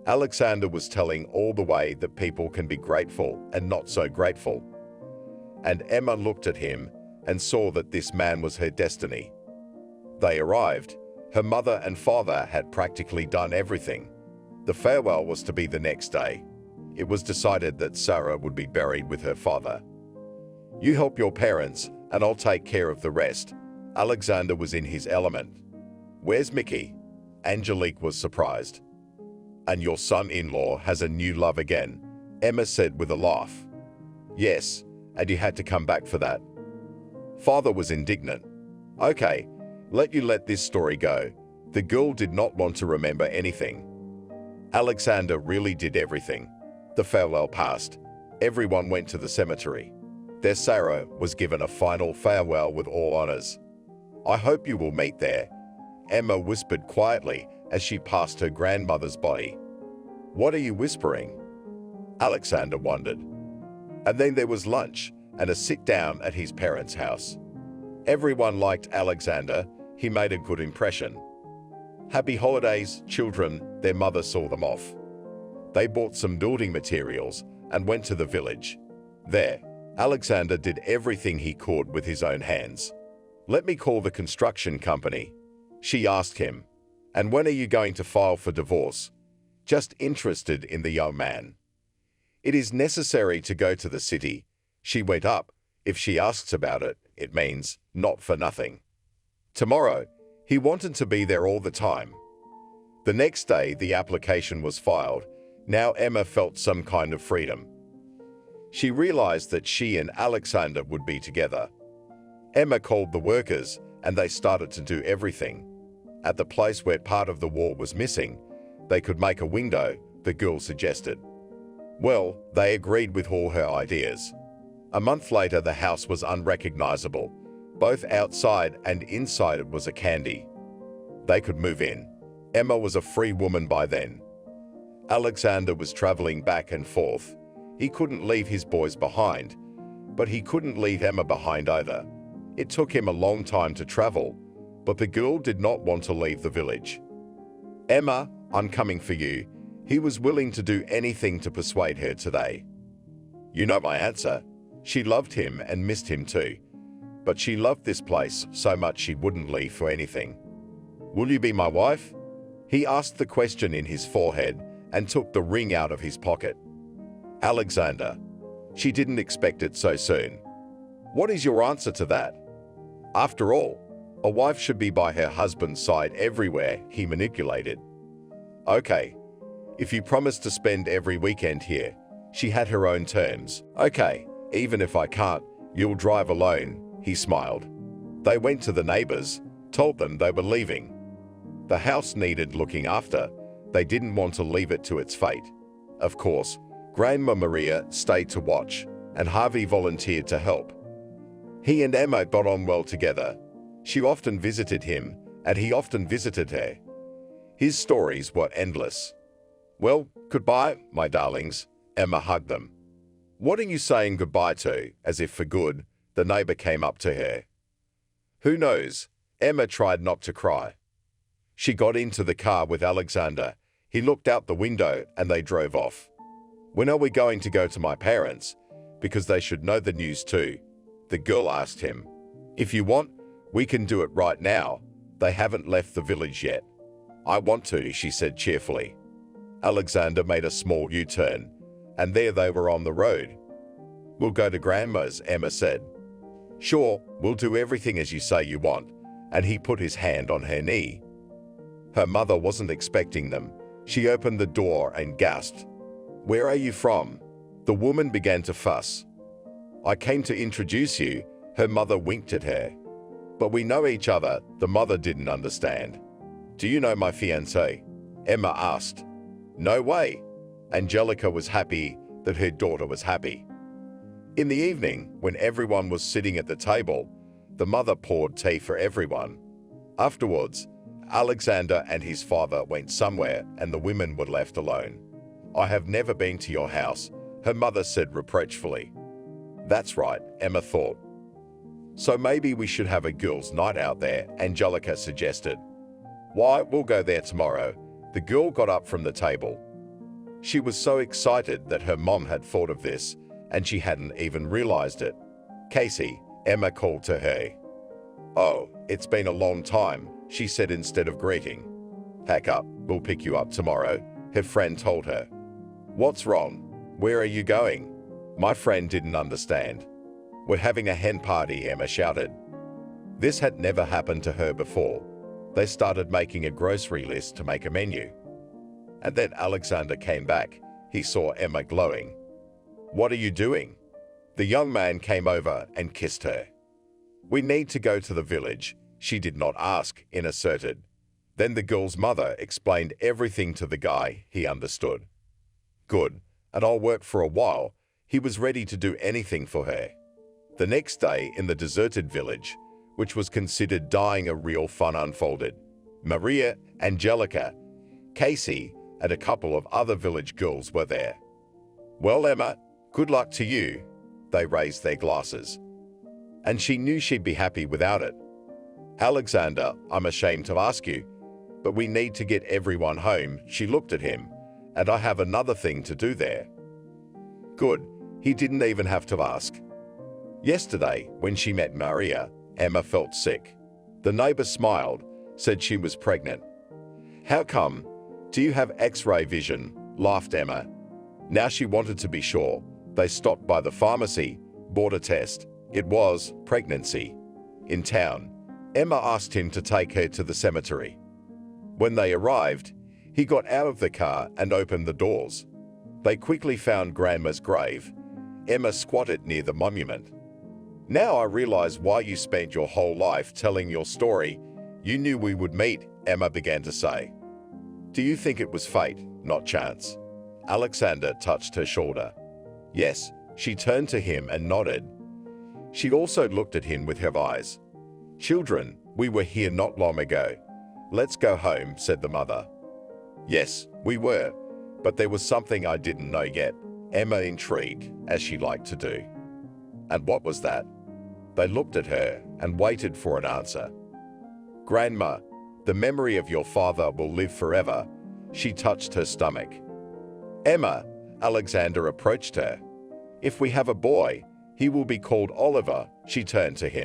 Alexander was telling all the way that people can be grateful and not so grateful. And Emma looked at him and saw that this man was her destiny. They arrived. Her mother and father had practically done everything. The farewell was to be the next day. It was decided that Sarah would be buried with her father. "You help your parents, and I'll take care of the rest." Alexander was in his element. "Where's Mickey?" Angelique was surprised. "And your son-in-law has a new love again," Emma said with a laugh. "Yes, and you had to come back for that." Father was indignant. "Okay, let this story go." The girl did not want to remember anything. Alexander really did everything. The farewell passed. Everyone went to the cemetery. Their Sarah was given a final farewell with all honors. "I hope you will meet there," Emma whispered quietly as she passed her grandmother's body. "What are you whispering?" Alexander wondered. And then there was lunch and a sit-down at his parents' house. Everyone liked Alexander. He made a good impression. "Happy holidays, children," their mother saw them off. They bought some building materials and went to the village. There, Alexander did everything he could with his own hands. "Let me call the construction company," she asked him. "And when are you going to file for divorce?" Just interested in the young man. "It is necessary to go to the city." She went up. If she asks about it, it means not for nothing. Tomorrow, he wanted to be there all the time. The next day, the application was filed. Now Emma felt some kind of freedom. She realized that she and Alexander would be together. Emma called the workers, and they started to do everything. At the place where part of the wall was missing, they could make a window, the girl suggested. Well, they agreed with all her ideas. A month later, the house was unrecognizable. Both outside and inside it was a candy. They could move in. Emma was a free woman by then. Alexander was traveling back and forth. He couldn't leave his boys behind, but he couldn't leave Emma behind either. It took him a long time to travel, but the girl did not want to leave the village. "Emma, I'm coming for you." He was willing to do anything to persuade her today. You know my answer. She loved him and missed him too. But she loved this place so much she wouldn't leave for anything. "Will you be my wife?" He asked the question in his forehead and took the ring out of his pocket. Alexander. She didn't expect it so soon. "What is your answer to that?" After all, a wife should be by her husband's side everywhere, he manipulated. "Okay, if you promise to spend every weekend here," She had her own terms. Okay, even if I can't, you'll drive alone, he smiled. They went to the neighbors, told them they were leaving. The house needed looking after. They didn't want to leave it to its fate. Of course, Grandma Maria stayed to watch, and Harvey volunteered to help. He and Emma got on well together. She often visited him, and he often visited her. His stories were endless. Well, goodbye, my darlings. Emma hugged them. What are you saying goodbye to? As if for good, the neighbor came up to her. Who knows? Emma tried not to cry. She got into the car with Alexander. He looked out the window and they drove off. When are we going to go to my parents? Because they should know the news too. The girl asked him. If you want, we can do it right now. They haven't left the village yet. I want to, she said cheerfully. Alexander made a small U-turn, and there they were on the road. We'll go to Grandma's, Emma said. Sure, we'll do everything as you say you want, and he put his hand on her knee. Her mother wasn't expecting them. She opened the door and gasped. Where are you from? The woman began to fuss. I came to introduce you, her mother winked at her. But we know each other, the mother didn't understand. Do you know my fiancé? Emma asked. No way. Angelica was happy that her daughter was happy. In the evening, when everyone was sitting at the table, the mother poured tea for everyone. Afterwards, Alexander and his father went somewhere and the women were left alone. I have never been to your house, her mother said reproachfully. That's right, Emma thought. So maybe we should have a girls' night out there, Angelica suggested. Why, we'll go there tomorrow. The girl got up from the table. She was so excited that her mom had thought of this, and she hadn't even realized it. Casey, Emma called to her. Oh, it's been a long time, she said instead of greeting. Pack up, we'll pick you up tomorrow, her friend told her. What's wrong? Where are you going? My friend didn't understand. We're having a hen party, Emma shouted. This had never happened to her before. They started making a grocery list to make a menu. And then Alexander came back. He saw Emma glowing. What are you doing? The young man came over and kissed her. We need to go to the village. She did not ask, Emma asserted. Then the girl's mother explained everything to the guy. He understood. Good, and I'll work for a while. He was ready to do anything for her. The next day in the deserted village, which was considered dying, a real fun unfolded. Maria, Angelica, Casey, and a couple of other village girls were there. Well, Emma, good luck to you. They raised their glasses. And she knew she'd be happy without it. Alexander, I'm ashamed to ask you, but we need to get everyone home. She looked at him, and I have another thing to do there. Good, he didn't even have to ask. Yesterday, when she met Maria, Emma felt sick. The neighbor smiled, said she was pregnant. How come? Do you have X-ray vision? Laughed Emma. Now she wanted to be sure. They stopped by the pharmacy, bought a test. It was pregnancy. In town, Emma asked him to take her to the cemetery. When they arrived, he got out of the car and opened the doors. They quickly found Grandma's grave. Emma squatted near the monument. Now I realize why you spent your whole life telling your story. You knew we would meet, Emma began to say. Do you think it was fate, not chance? Alexander touched her shoulder. Yes, she turned to him and nodded. She also looked at him with her eyes. Children, we were here not long ago. Let's go home, said the mother. Yes, we were, but there was something I didn't know yet, Emma intrigued, as she liked to do. And what was that? They looked at her and waited for an answer. Grandma, the memory of your father will live forever. She touched her stomach. Emma, Alexander approached her. If we have a boy, he will be called Oliver. She turned to him.